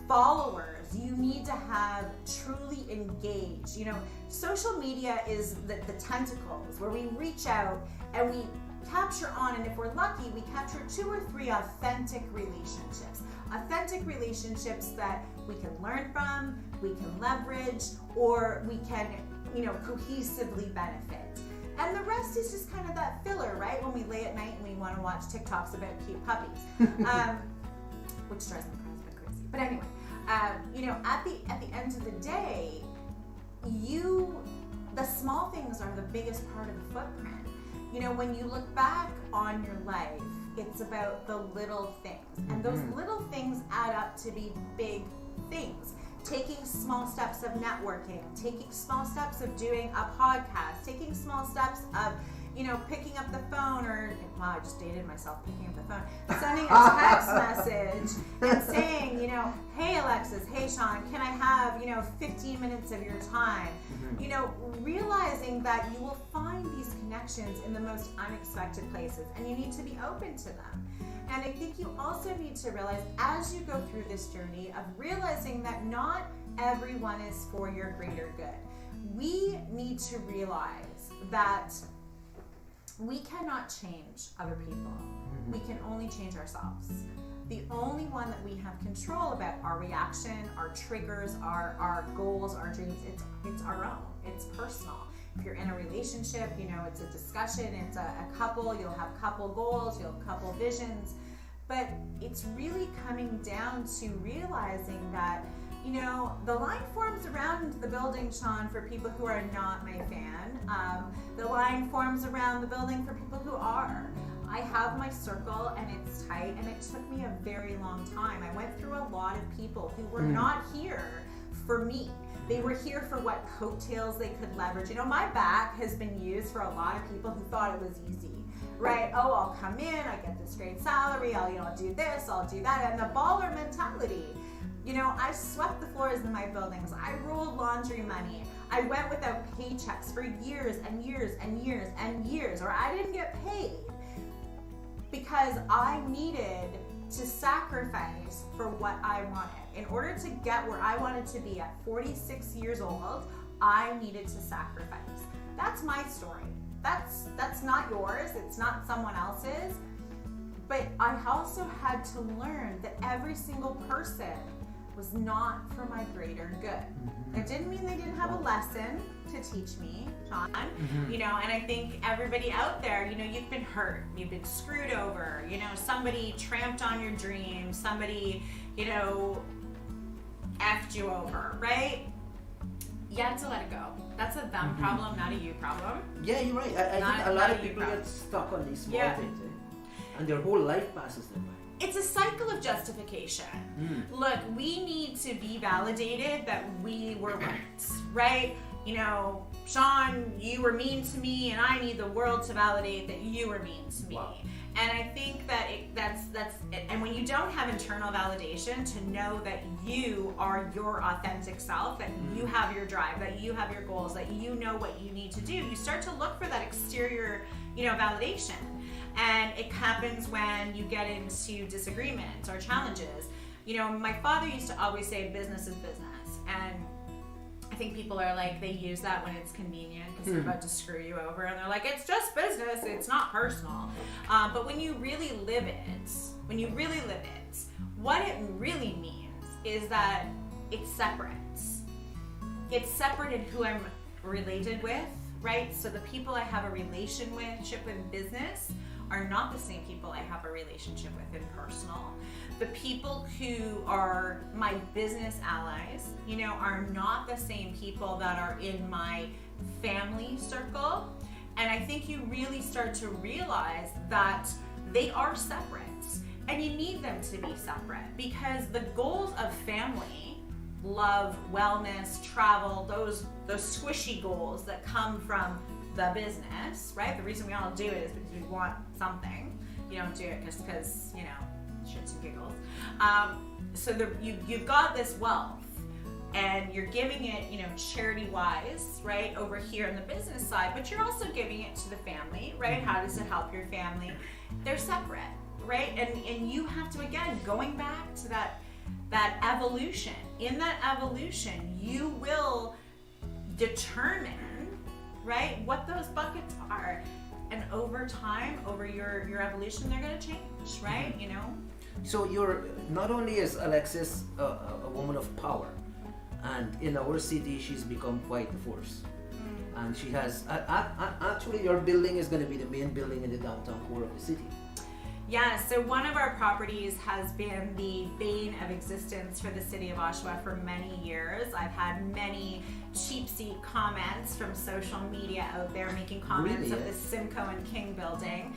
followers. You need to have truly engaged. You know, social media is the tentacles where we reach out and we capture on, and if we're lucky, we capture 2 or 3 authentic relationships. Authentic relationships that we can learn from, we can leverage, or we can, you know, cohesively benefit. And the rest is just kind of that filler, right? When we lay at night and we want to watch TikToks about cute puppies, which drives my husband crazy. But anyway, you know, at the end of the day, the small things are the biggest part of the footprint. You know, when you look back on your life, it's about the little things. And those little things add up to be big things. Taking small steps of networking, taking small steps of doing a podcast, taking small steps of, you know, picking up the phone, or, wow, I just dated myself, picking up the phone, sending a text message and saying, you know, hey Alexis, hey Sean, can I have, you know, 15 minutes of your time? You know, realizing that you will find these connections in the most unexpected places, and you need to be open to them. And I think you also need to realize, as you go through this journey, of realizing that not everyone is for your greater good. We need to realize that we cannot change other people. We can only change ourselves. The only one that we have control about our reaction, our triggers, our goals, our dreams, it's our own. It's personal. If you're in a relationship, you know, it's a discussion, it's a couple, you'll have couple goals, you'll have couple visions, but it's really coming down to realizing that, you know, the line forms around the building, Sean, for people who are not my fan. The line forms around the building for people who are. I have my circle and it's tight, and it took me a very long time. I went through a lot of people who were not here for me. They were here for what coattails they could leverage. You know, my back has been used for a lot of people who thought it was easy, right? Oh, I'll come in, I get this great salary, I'll do this, I'll do that, and the baller mentality. You know, I swept the floors in my buildings. I rolled laundry money. I went without paychecks for years and years and years and years, or I didn't get paid because I needed to sacrifice for what I wanted. In order to get where I wanted to be at 46 years old, I needed to sacrifice. That's my story. That's not yours. It's not someone else's. But I also had to learn that every single person was not for my greater good. It didn't mean they didn't have a lesson to teach me, Sean. You know, and I think everybody out there, you know, you've been hurt, you've been screwed over, you know, somebody tramped on your dreams, somebody, you know, effed you over, right? You have to let it go. That's a them problem, not a you problem. Yeah, you're right. I think a lot of people get stuck on these small things, and their whole life passes them by. It's a cycle of justification. Look, we need to be validated that we were right? You know, Sean, you were mean to me, and I need the world to validate that you were mean to me. Wow. And I think that that's it. And when you don't have internal validation to know that you are your authentic self, that you have your drive, that you have your goals, that you know what you need to do, you start to look for that exterior, you know, validation. And it happens when you get into disagreements or challenges. You know, my father used to always say business is business. And I think people are like, they use that when it's convenient because they're about to screw you over. And they're like, it's just business, it's not personal. But when you really live it, what it really means is that it's separate. It's separate in who I'm related with, right? So the people I have a relationship with in business are not the same people I have a relationship with in personal. The people who are my business allies, you know, are not the same people that are in my family circle. And I think you really start to realize that they are separate, and you need them to be separate, because the goals of family, love, wellness, travel, those squishy goals that come from the business, right? The reason we all do it is because we want something. You don't do it just because, you know, shits and giggles. So you've got this wealth, and you're giving it, you know, charity-wise, right, over here on the business side, but you're also giving it to the family, right? How does it help your family? They're separate, right? And you have to, again, going back to that evolution. In that evolution, you will determine, right, what those buckets are, and over time, over your evolution, they're going to change, right? You know. So you're not only is Alexis a woman of power, and in our city she's become quite the force, and she has actually your building is going to be the main building in the downtown core of the city. Yeah, so one of our properties has been the bane of existence for the city of Oshawa for many years. I've had many cheap seat comments from social media out there making comments of the Simcoe and King building.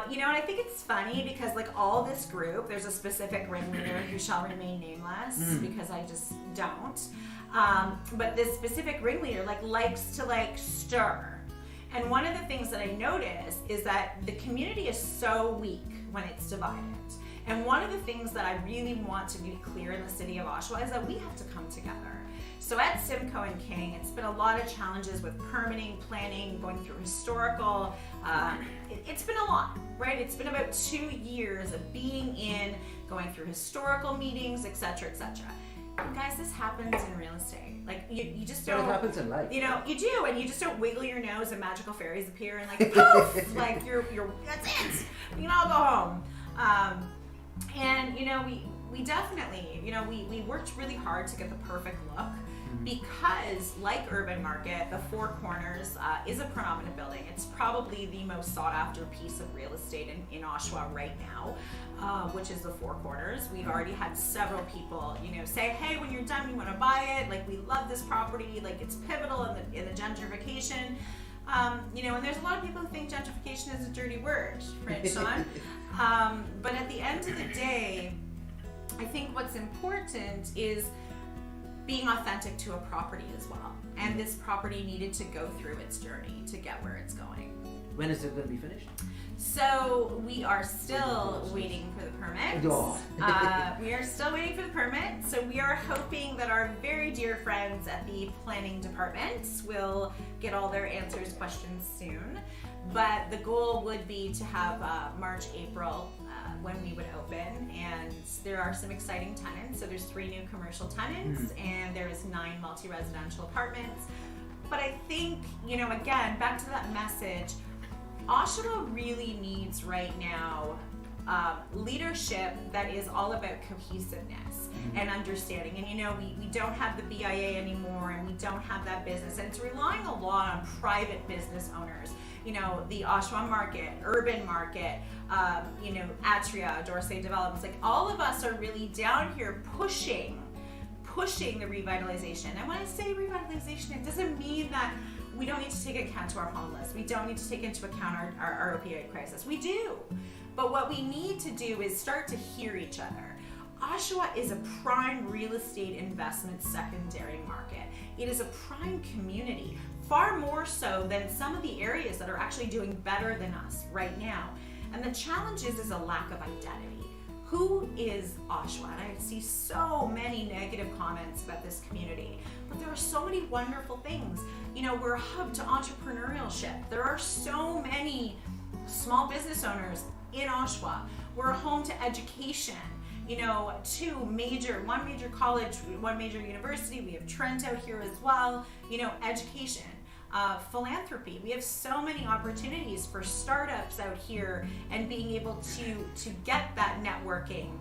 You know, and I think it's funny because, like, all this group, there's a specific ringleader who shall remain nameless because I just don't. But this specific ringleader, likes to, stir. And one of the things that I notice is that the community is so weak when it's divided. And one of the things that I really want to be clear in the city of Oshawa is that we have to come together. So at Simcoe and King, it's been a lot of challenges with permitting, planning, going through historical. It's been a lot, right? It's been about 2 years of being in, going through historical meetings, etc., etc. And guys, this happens in real estate. Like, you just don't. It happens in life. You know, you do, and you just don't wiggle your nose and magical fairies appear and poof, like you're that's it. You can all go home. And you know, we definitely, you know, we worked really hard to get the perfect look. Because, like Urban Market, the Four Corners is a predominant building. It's probably the most sought after piece of real estate in Oshawa right now, which is the Four Corners. We've already had several people, you know, say, hey, when you're done, we want to buy it. Like, we love this property. Like, it's pivotal in the gentrification. You know, and there's a lot of people who think gentrification is a dirty word, right, Sean? But at the end of the day, I think what's important is being authentic to a property as well. And this property needed to go through its journey to get where it's going. When is it going to be finished? So we are still waiting for the permit. Oh. We are still waiting for the permit. So we are hoping that our very dear friends at the planning department will get all their answers, questions soon. But the goal would be to have March, April when we would open, and there are some exciting tenants. So there's 3 new commercial tenants and there's 9 multi-residential apartments. But I think, again, back to that message, Oshawa really needs right now leadership that is all about cohesiveness and understanding. And we don't have the BIA anymore, and we don't have that business, and it's relying a lot on private business owners. The Oshawa market, urban market, Atria, Dorsey Developments, like all of us are really down here pushing the revitalization. And when I say revitalization, it doesn't mean that we don't need to take account to our homeless. We don't need to take into account our opioid crisis. We do. But what we need to do is start to hear each other. Oshawa is a prime real estate investment secondary market. It is a prime community, far more so than some of the areas that are actually doing better than us right now. And the challenge is a lack of identity. Who is Oshawa? And I see so many negative comments about this community, but there are so many wonderful things. We're a hub to entrepreneurship. There are so many small business owners in Oshawa. We're a home to education. One major college, one major university. We have Trent out here as well. Education, philanthropy. We have so many opportunities for startups out here and being able to get that networking.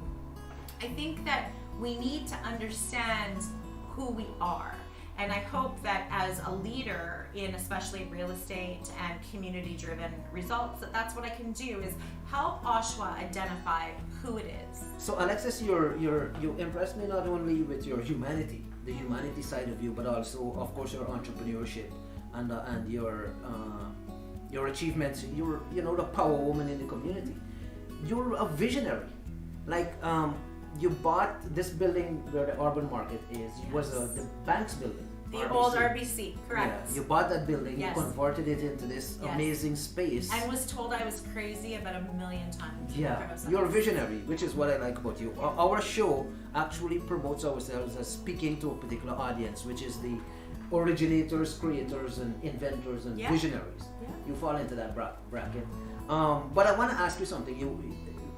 I think that we need to understand who we are. And I hope that as a leader in especially real estate and community-driven results, that's what I can do, is help Oshawa identify who it is. So Alexis, you impressed me not only with your humanity, the humanity side of you, but also, of course, your entrepreneurship and your achievements. You're the power woman in the community. You're a visionary. You bought this building where the urban market is. It was the bank's building. The old RBC, correct. Yeah, you bought that building, Yes. You converted it into this amazing space. And was told I was crazy about 1,000,000 times. Yeah, you're a visionary, which is what I like about you. Our show actually promotes ourselves as speaking to a particular audience, which is the originators, creators, and inventors and visionaries. Yeah. You fall into that bracket. But I want to ask you something.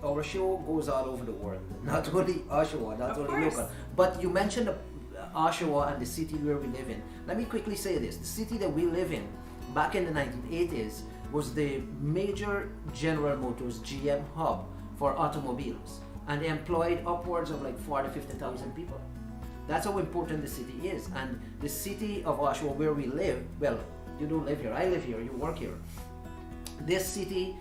Our show goes all over the world, not only Oshawa, not only local. But you mentioned Oshawa and the city where we live in. Let me quickly say this. The city that we live in back in the 1980s was the major General Motors GM hub for automobiles, and they employed upwards of 40,000 to 50,000 people. That's how important the city is. And the city of Oshawa where we live, well, you don't live here, I live here, you work here. This city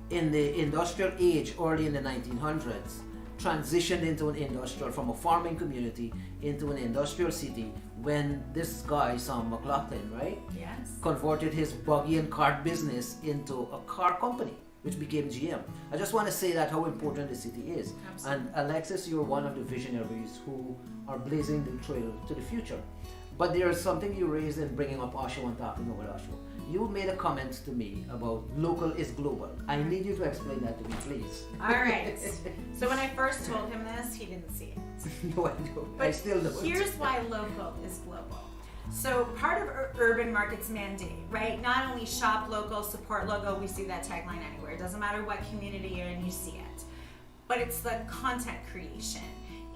in the industrial age, early in the 1900s, transitioned into an industrial, from a farming community into an industrial city when this guy, Sam McLaughlin, right? Yes. Converted his buggy and cart business into a car company, which became GM. I just want to say that how important the city is. Absolutely. And Alexis, you're one of the visionaries who are blazing the trail to the future. But there's something you raised in bringing up Oshawa and talking about Oshawa. You made a comment to me about local is global. I need you to explain that to me, please. All right. So when I first told him this, he didn't see it. No, I don't. But I still don't. Here's why local is global. So part of Urban Market's mandate, right? Not only shop local, support local, we see that tagline anywhere. It doesn't matter what community you're in, you see it. But it's the content creation.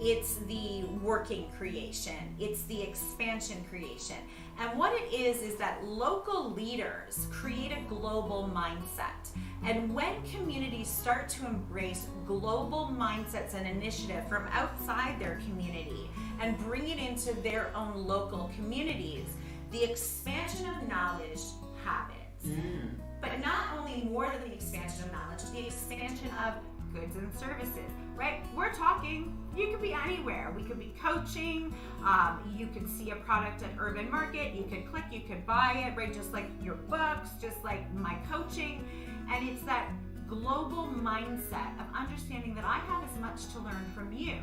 It's the working creation. It's the expansion creation. And what it is that local leaders create a global mindset. And when communities start to embrace global mindsets and initiative from outside their community and bring it into their own local communities, the expansion of knowledge happens. But not only more than the expansion of knowledge, the expansion of goods and services, right? We're talking, you could be anywhere. We could be coaching, you could see a product at Urban Market, you could click, you could buy it, right? Just like your books, just like my coaching. And it's that global mindset of understanding that I have as much to learn from you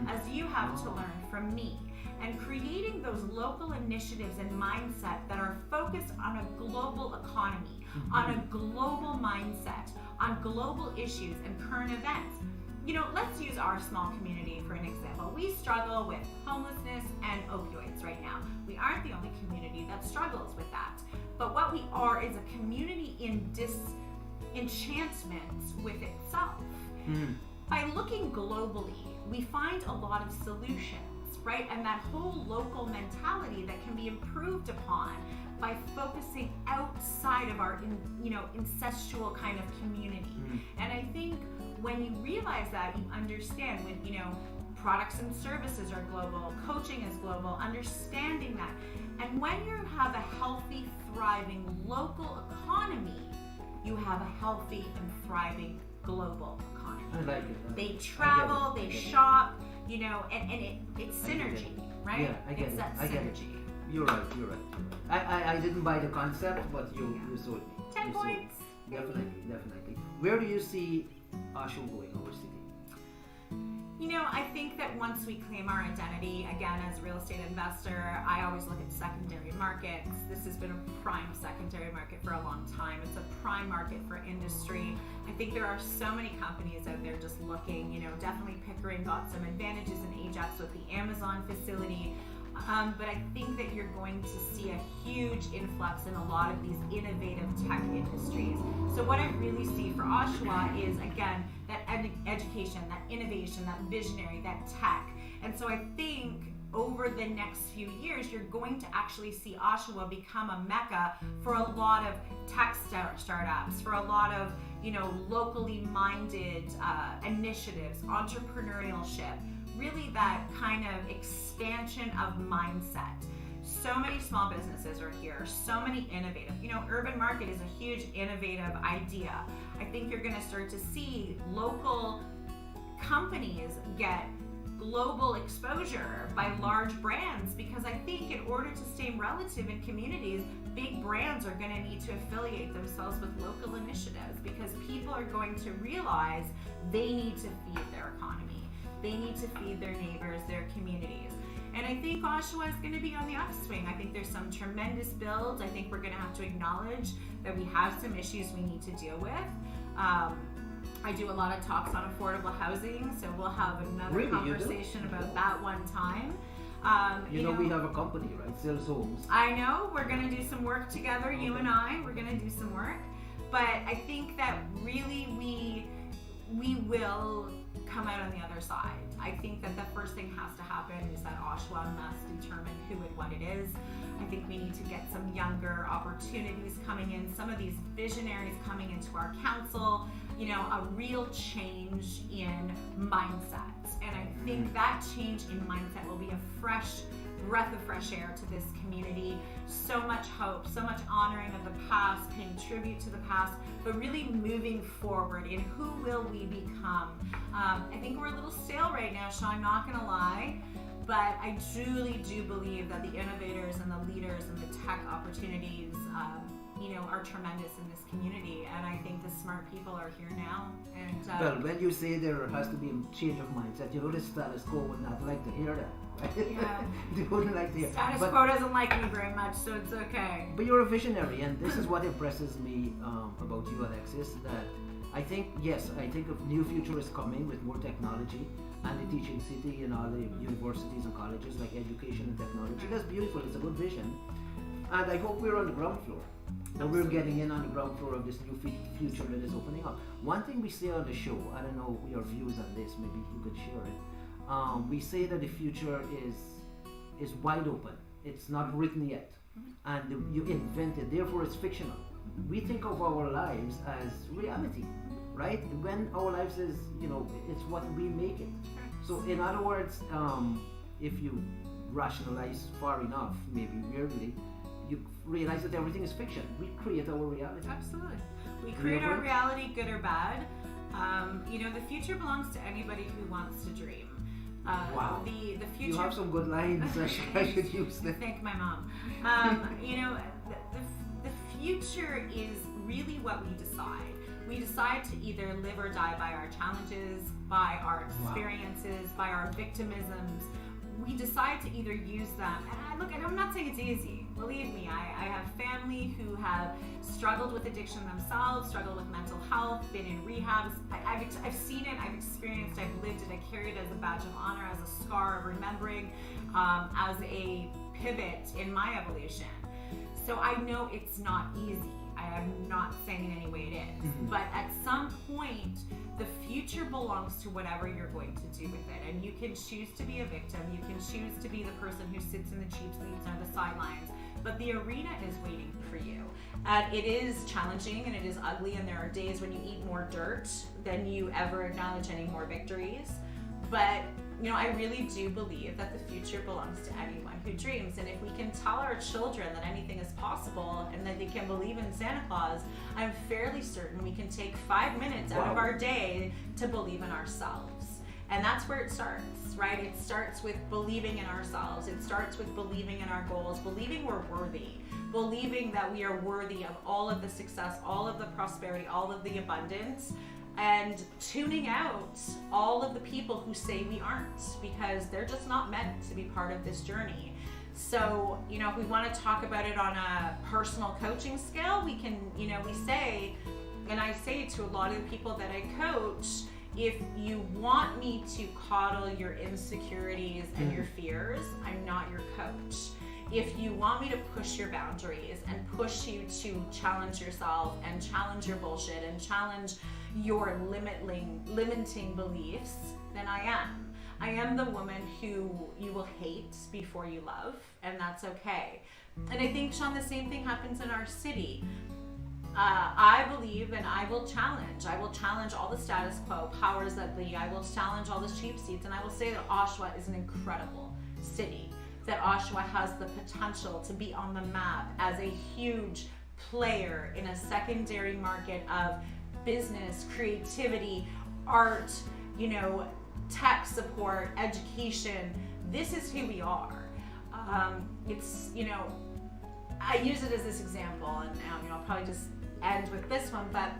as you have to learn from me, and creating those local initiatives and mindset that are focused on a global economy, on a global mindset, on global issues and current events. You know, let's use our small community for an example. We struggle with homelessness and opioids right now. We aren't the only community that struggles with that. But what we are is a community in disenchantment with itself. By looking globally, we find a lot of solutions, right? And that whole local mentality that can be improved upon by focusing outside of our, incestual kind of community. And I think when you realize that, you understand when, products and services are global, coaching is global, understanding that. And when you have a healthy, thriving local economy, you have a healthy and thriving global economy. I like it. They travel, they shop, and it's synergy, right? Yeah, I get it's it. that I get it. synergy. You're right. I didn't buy the concept, but you sold me. 10 points. Definitely. Where do you see Oshawa going, our city? I think that once we claim our identity, again, as a real estate investor, I always look at secondary markets. This has been a prime secondary market for a long time. It's a prime market for industry. I think there are so many companies out there just looking, definitely Pickering got some advantages in Ajax with the Amazon facility. But I think that you're going to see a huge influx in a lot of these innovative tech industries. So what I really see for Oshawa is, again, that education, that innovation, that visionary, that tech. And so I think over the next few years, you're going to actually see Oshawa become a mecca for a lot of tech startups, for a lot of, locally minded initiatives, entrepreneurship, really that kind of expansion of mindset. So many small businesses are here, so many innovative. Urban market is a huge innovative idea. I think you're going to start to see local companies get global exposure by large brands, because I think in order to stay relative in communities, big brands are going to need to affiliate themselves with local initiatives, because people are going to realize they need to feed their economy. They need to feed their neighbors, their communities. And I think Oshawa is going to be on the upswing. I think there's some tremendous builds. I think we're going to have to acknowledge that we have some issues we need to deal with. I do a lot of talks on affordable housing, so we'll have another conversation about that one time. We have a company, right? Sells homes. I know. We're going to do some work together, you and I. We're going to do some work. But I think that really we will come out on the other side. I think that the first thing has to happen is that Oshawa must determine who and what it is. I think we need to get some younger opportunities coming in, some of these visionaries coming into our council, a real change in mindsets. And I think that change in mindset will be a fresh breath of fresh air to this community. So much hope, so much honoring of the past, paying tribute to the past, but really moving forward in who will we become. I think we're a little stale right now, Sean, not gonna lie, but I truly do believe that the innovators and the leaders and the tech opportunities are tremendous in this community, and I think the smart people are here now. And well, when you say there has to be a change of mindset, the status quo would not like to hear that. Right? Yeah. They wouldn't like to hear. Status quo doesn't like me very much, so it's okay. But you're a visionary, and this is what impresses me about you, Alexis, that I think a new future is coming with more technology and a teaching city in all the universities and colleges, like education and technology. That's beautiful. It's a good vision. And I hope we're on the ground floor. And we're getting in on the ground floor of this new future that is opening up. One thing we say on the show, I don't know your views on this, maybe you could share it. We say that the future is wide open. It's not written yet. And you invent it, therefore it's fictional. We think of our lives as reality, right? When our lives is, it's what we make it. So in other words, if you rationalize far enough, maybe weirdly, you realize that everything is fiction. We create our reality. Absolutely. We create our reality, good or bad. The future belongs to anybody who wants to dream. Wow. The future. You have some good lines. I should use them. Thank my mom. The future is really what we decide. We decide to either live or die by our challenges, by our experiences, by our victimisms. We decide to either use them, and I'm not saying it's easy. Believe me, I have family who have struggled with addiction themselves, struggled with mental health, been in rehabs. I've seen it, I've experienced, I've lived it, I carry it as a badge of honor, as a scar of remembering, as a pivot in my evolution. So I know it's not easy. I am not saying in any way it is. But at some point, the future belongs to whatever you're going to do with it. And you can choose to be a victim. You can choose to be the person who sits in the cheap seats or the sidelines. But the arena is waiting for you. And it is challenging and it is ugly. And there are days when you eat more dirt than you ever acknowledge any more victories. But I really do believe that the future belongs to anyone who dreams. And if we can tell our children that anything is possible and that they can believe in Santa Claus, I'm fairly certain we can take 5 minutes out of our day to believe in ourselves. And that's where it starts, right? It starts with believing in ourselves. It starts with believing in our goals, believing we're worthy, believing that we are worthy of all of the success, all of the prosperity, all of the abundance, and tuning out all of the people who say we aren't, because they're just not meant to be part of this journey. So, if we want to talk about it on a personal coaching scale, we can, we say, and I say to a lot of the people that I coach, if you want me to coddle your insecurities and your fears, I'm not your coach. If you want me to push your boundaries and push you to challenge yourself and challenge your bullshit and challenge your limiting beliefs, then I am. I am the woman who you will hate before you love, and that's okay. And I think, Sean, the same thing happens in our city. I believe, and I will challenge all the status quo, powers that be. I will challenge all the cheap seats, and I will say that Oshawa is an incredible city, that Oshawa has the potential to be on the map as a huge player in a secondary market of business, creativity, art, tech support, education. This is who we are. I use it as this example, and I'll probably just end with this one, but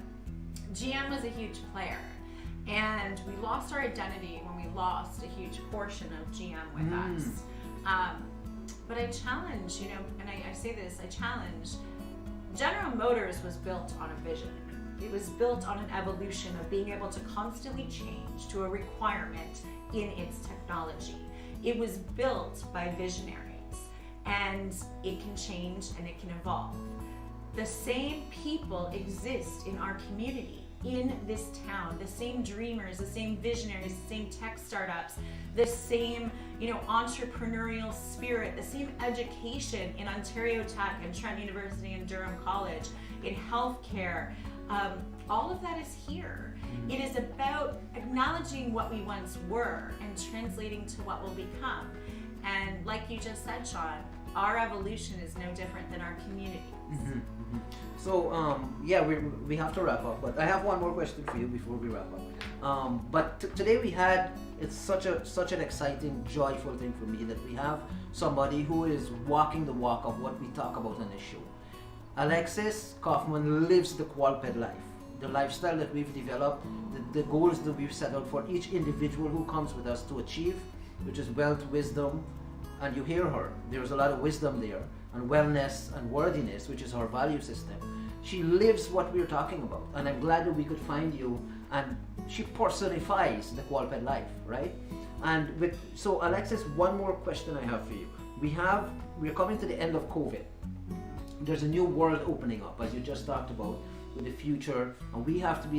GM was a huge player, and we lost our identity when we lost a huge portion of GM with us. But I challenge, and I say this, I challenge, General Motors was built on a vision. It was built on an evolution of being able to constantly change to a requirement in its technology. It was built by visionaries, and it can change and it can evolve. The same people exist in our community, in this town, the same dreamers, the same visionaries, the same tech startups, the same, entrepreneurial spirit, the same education in Ontario Tech and Trent University and Durham College, in healthcare. All of that is here. It is about acknowledging what we once were and translating to what will become. And like you just said, Sean, our evolution is no different than our communities. So we have to wrap up, but I have one more question for you before we wrap up. But today it's such an exciting, joyful thing for me that we have somebody who is walking the walk of what we talk about on this show. Alexis Kaufman lives the qualped life, the lifestyle that we've developed, the goals that we've set out for each individual who comes with us to achieve, which is wealth, wisdom, and you hear her. There's a lot of wisdom there, and wellness and worthiness, which is her value system. She lives what we're talking about, and I'm glad that we could find you, and she personifies the qualped life, right? And so Alexis, one more question I have for you. We're coming to the end of COVID. There's a new world opening up, as you just talked about, with the future, and we have to be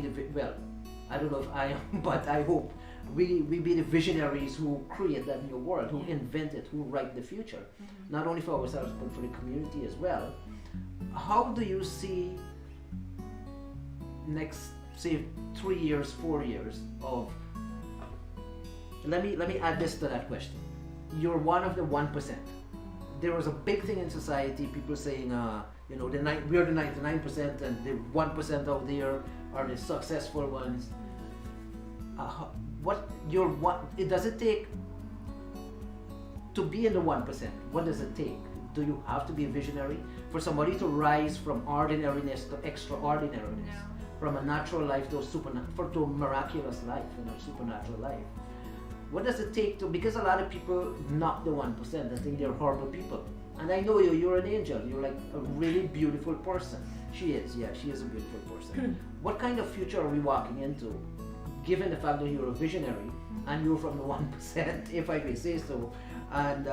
I don't know if I am, but I hope we be the visionaries who create that new world, who invent it, who write the future, not only for ourselves but for the community as well. How do you see next, say, 3 years, 4 years of? Let me add this to that question. You're one of the 1%. There was a big thing in society, people saying, we're the 99% and the 1% out there are the successful ones. Does it take to be in the 1%? What does it take? Do you have to be a visionary for somebody to rise from ordinariness to extraordinariness? from a natural life to a miraculous life, supernatural life. What does it take to, because a lot of people knock the 1%, they think they're horrible people. And I know you're an angel, you're like a really beautiful person. She is a beautiful person. What kind of future are we walking into, given the fact that you're a visionary and you're from the 1%, if I may say so, and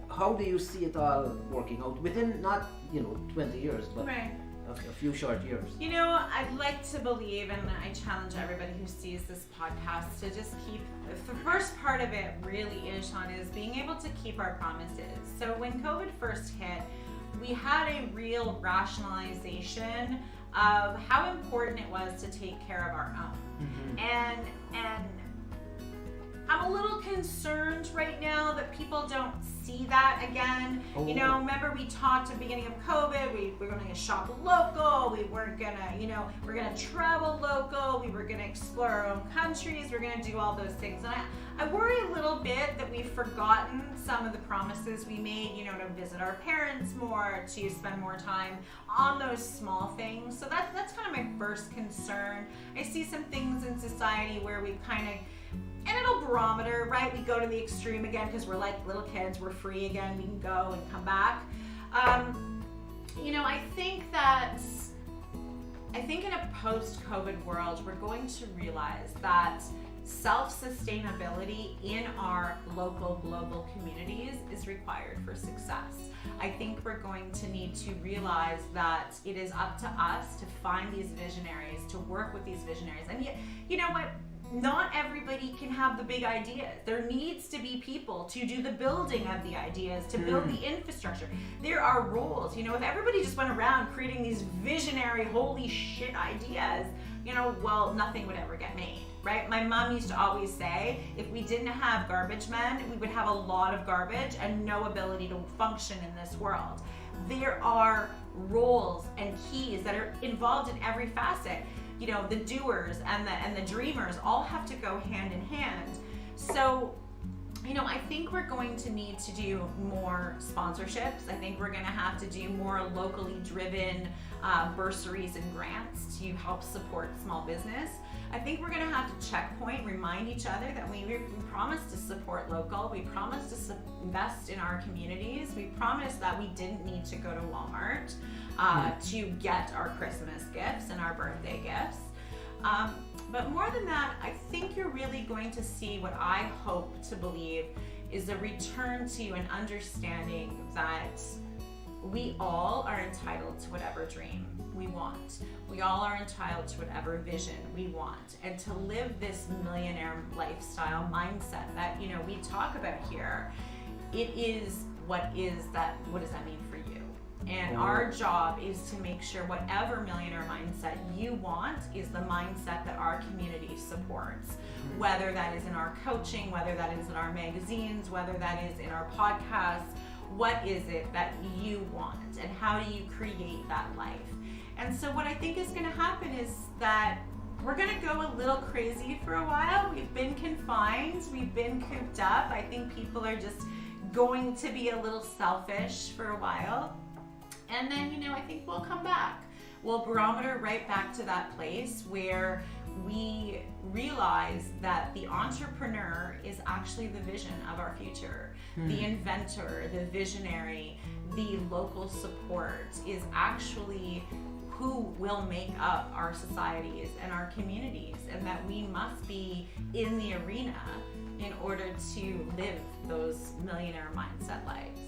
how do you see it all working out within not 20 years, but Right. a few short years? I'd like to believe, and I challenge everybody who sees this podcast to just keep, the first part of it really is, Sean, is being able to keep our promises. So when COVID first hit, we had a real rationalization of how important it was to take care of our own. And I'm a little concerned right now that people don't see that again. Oh. Remember we talked at the beginning of COVID, we were going to shop local, we weren't going to, we're going to travel local, we were going to explore our own countries, we're going to do all those things. And I worry a little bit that we've forgotten some of the promises we made, to visit our parents more, to spend more time on those small things. So that's kind of my first concern. I see some things in society where we've kind of, and it'll barometer, right? We go to the extreme again because we're like little kids, we're free again, we can go and come back. I think in a post-COVID world, we're going to realize that self-sustainability in our local, global communities is required for success. I think we're going to need to realize that it is up to us to find these visionaries, to work with these visionaries. And yet, you know what? Not everybody can have the big ideas. There needs to be people to do the building of the ideas, to build the infrastructure. There are roles. If everybody just went around creating these visionary, holy shit ideas, nothing would ever get made, right? My mom used to always say, if we didn't have garbage men, we would have a lot of garbage and no ability to function in this world. There are roles and keys that are involved in every facet. The doers and the dreamers all have to go hand in hand. So, I think we're going to need to do more sponsorships. I think we're going to have to do more locally driven bursaries and grants to help support small business. I think we're going to have to checkpoint, remind each other that we promised to support local. We promised to invest in our communities. We promised that we didn't need to go to Walmart to get our Christmas gifts and our birthday gifts. But more than that, I think you're really going to see what I hope to believe is a return to an understanding that we all are entitled to whatever dream we want. We all are entitled to whatever vision we want. And to live this millionaire lifestyle mindset that, we talk about here, it is what does that mean for you? And our job is to make sure whatever millionaire mindset you want is the mindset that our community supports. Whether that is in our coaching, whether that is in our magazines, whether that is in our podcasts, what is it that you want and how do you create that life? And so what I think is going to happen is that we're going to go a little crazy for a while. We've been confined, we've been cooped up. I think people are just going to be a little selfish for a while. And then, I think we'll come back. We'll barometer right back to that place where we realize that the entrepreneur is actually the vision of our future. The inventor, the visionary, the local support is actually who will make up our societies and our communities, and that we must be in the arena in order to live those millionaire mindset lives.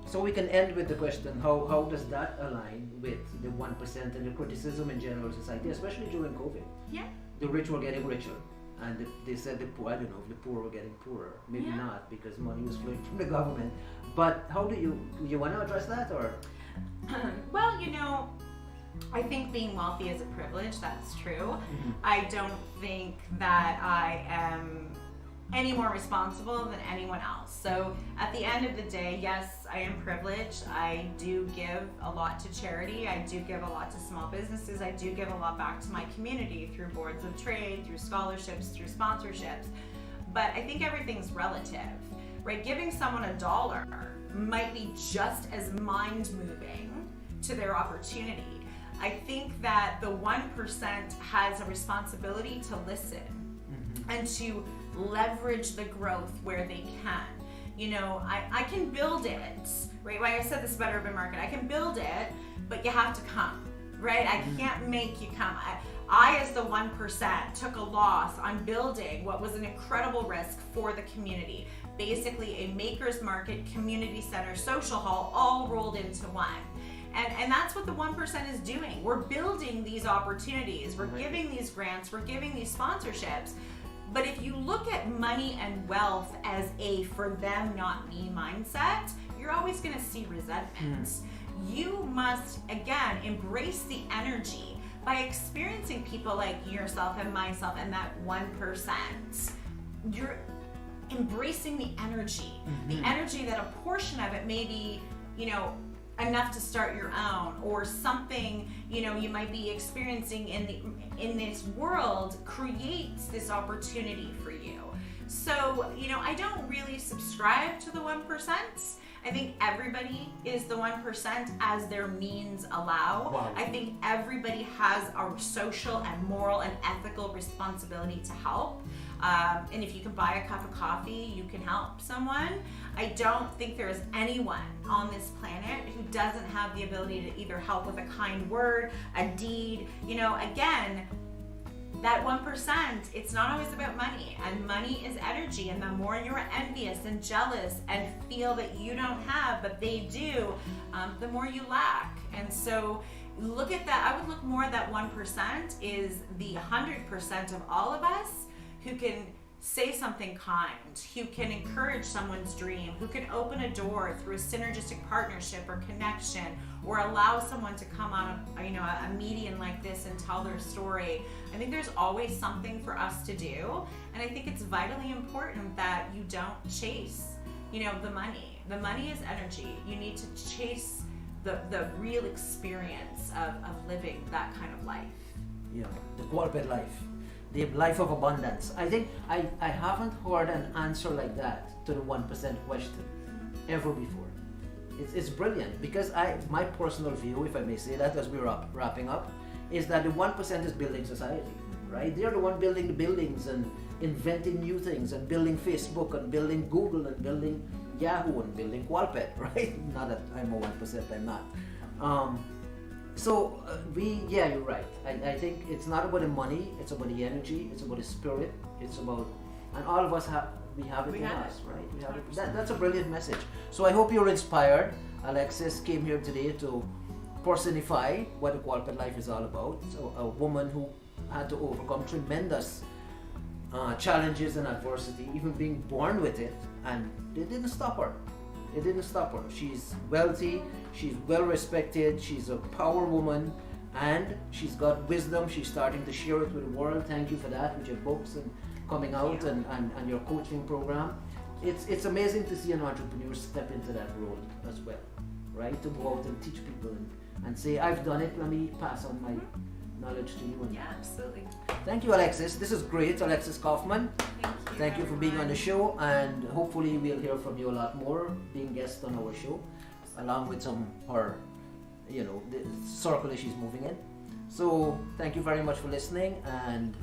So we can end with the question, how does that align with the 1% and the criticism in general society, especially during COVID? Yeah. The rich were getting richer, and they said the poor, I don't know if the poor were getting poorer. Maybe not, because money was flowing from the government. But how do you want to address that, or? Well, I think being wealthy is a privilege, that's true. I don't think that I am any more responsible than anyone else. So at the end of the day, yes, I am privileged. I do give a lot to charity. I do give a lot to small businesses. I do give a lot back to my community through boards of trade, through scholarships, through sponsorships. But I think everything's relative, right? Giving someone $1 might be just as mind-moving to their opportunity I think that the 1% has a responsibility to listen and to leverage the growth where they can. You know, I can build it, right? Like I said this about urban market, I can build it, but you have to come, right? I can't make you come. I, as the 1%, took a loss on building what was an incredible risk for the community. Basically a maker's market, community center, social hall, all rolled into one. And that's what the 1% is doing. We're building these opportunities. We're giving these grants. We're giving these sponsorships. But if you look at money and wealth as a for them, not me mindset, you're always going to see resentment. You must, again, embrace the energy by experiencing people like yourself and myself and that 1%. You're embracing the energy that a portion of it may be, you know, enough to start your own, or something, you know, you might be experiencing in this world creates this opportunity for you. So, you know, I don't really subscribe to the 1%. I think everybody is the 1% as their means allow. Wow. I think everybody has a social and moral and ethical responsibility to help. And if you can buy a cup of coffee, you can help someone. I don't think there is anyone on this planet who doesn't have the ability to either help with a kind word, a deed. You know, again, that 1%, it's not always about money, and money is energy, and the more you're envious and jealous and feel that you don't have but they do, the more you lack. And so look at that. I would look more at that 1% is the 100% of all of us who can say something kind, who can encourage someone's dream, who can open a door through a synergistic partnership or connection, or allow someone to come on a median like this and tell their story. I think there's always something for us to do, and I think it's vitally important that you don't chase, you know, the money. The money is energy. You need to chase the real experience of living that kind of life. Yeah, the quality life. The life of abundance. I think I haven't heard an answer like that to the 1% question ever before. It's brilliant, because my personal view, if I may say that as we're wrapping up, is that the 1% is building society, right? They're the one building the buildings and inventing new things and building Facebook and building Google and building Yahoo and building Qualpet, right? Not that I'm a 1%, I'm not. You're right. I think it's not about the money, it's about the energy, it's about the spirit, it's about, and all of us have it in us, right? We have it. That's a brilliant message. So I hope you're inspired. Alexis came here today to personify what the corporate life is all about. So a woman who had to overcome tremendous challenges and adversity, even being born with it, and it didn't stop her. It didn't stop her. She's wealthy, she's well respected, she's a power woman, and she's got wisdom. She's starting to share it with the world. Thank you for that, with your books and coming out and your coaching program. It's amazing to see an entrepreneur step into that role as well, right? To go out and teach people and say, I've done it, let me pass on my knowledge to you. Yeah, absolutely. Thank you, Alexis. This is great, Alexis Kaufman. Thank you for being on the show, and hopefully we'll hear from you a lot more, being guest on our show, along with some her, the circle that she's moving in. So thank you very much for listening, and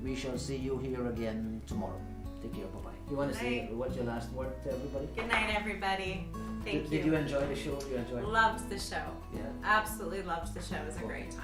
we shall see you here again tomorrow. Take care. Bye bye. You want to say what's your last word to everybody? Good night, everybody. Thank you. Did you enjoy the show? You enjoyed it? Loved the show. Yeah. Absolutely loved the show. It was a great time.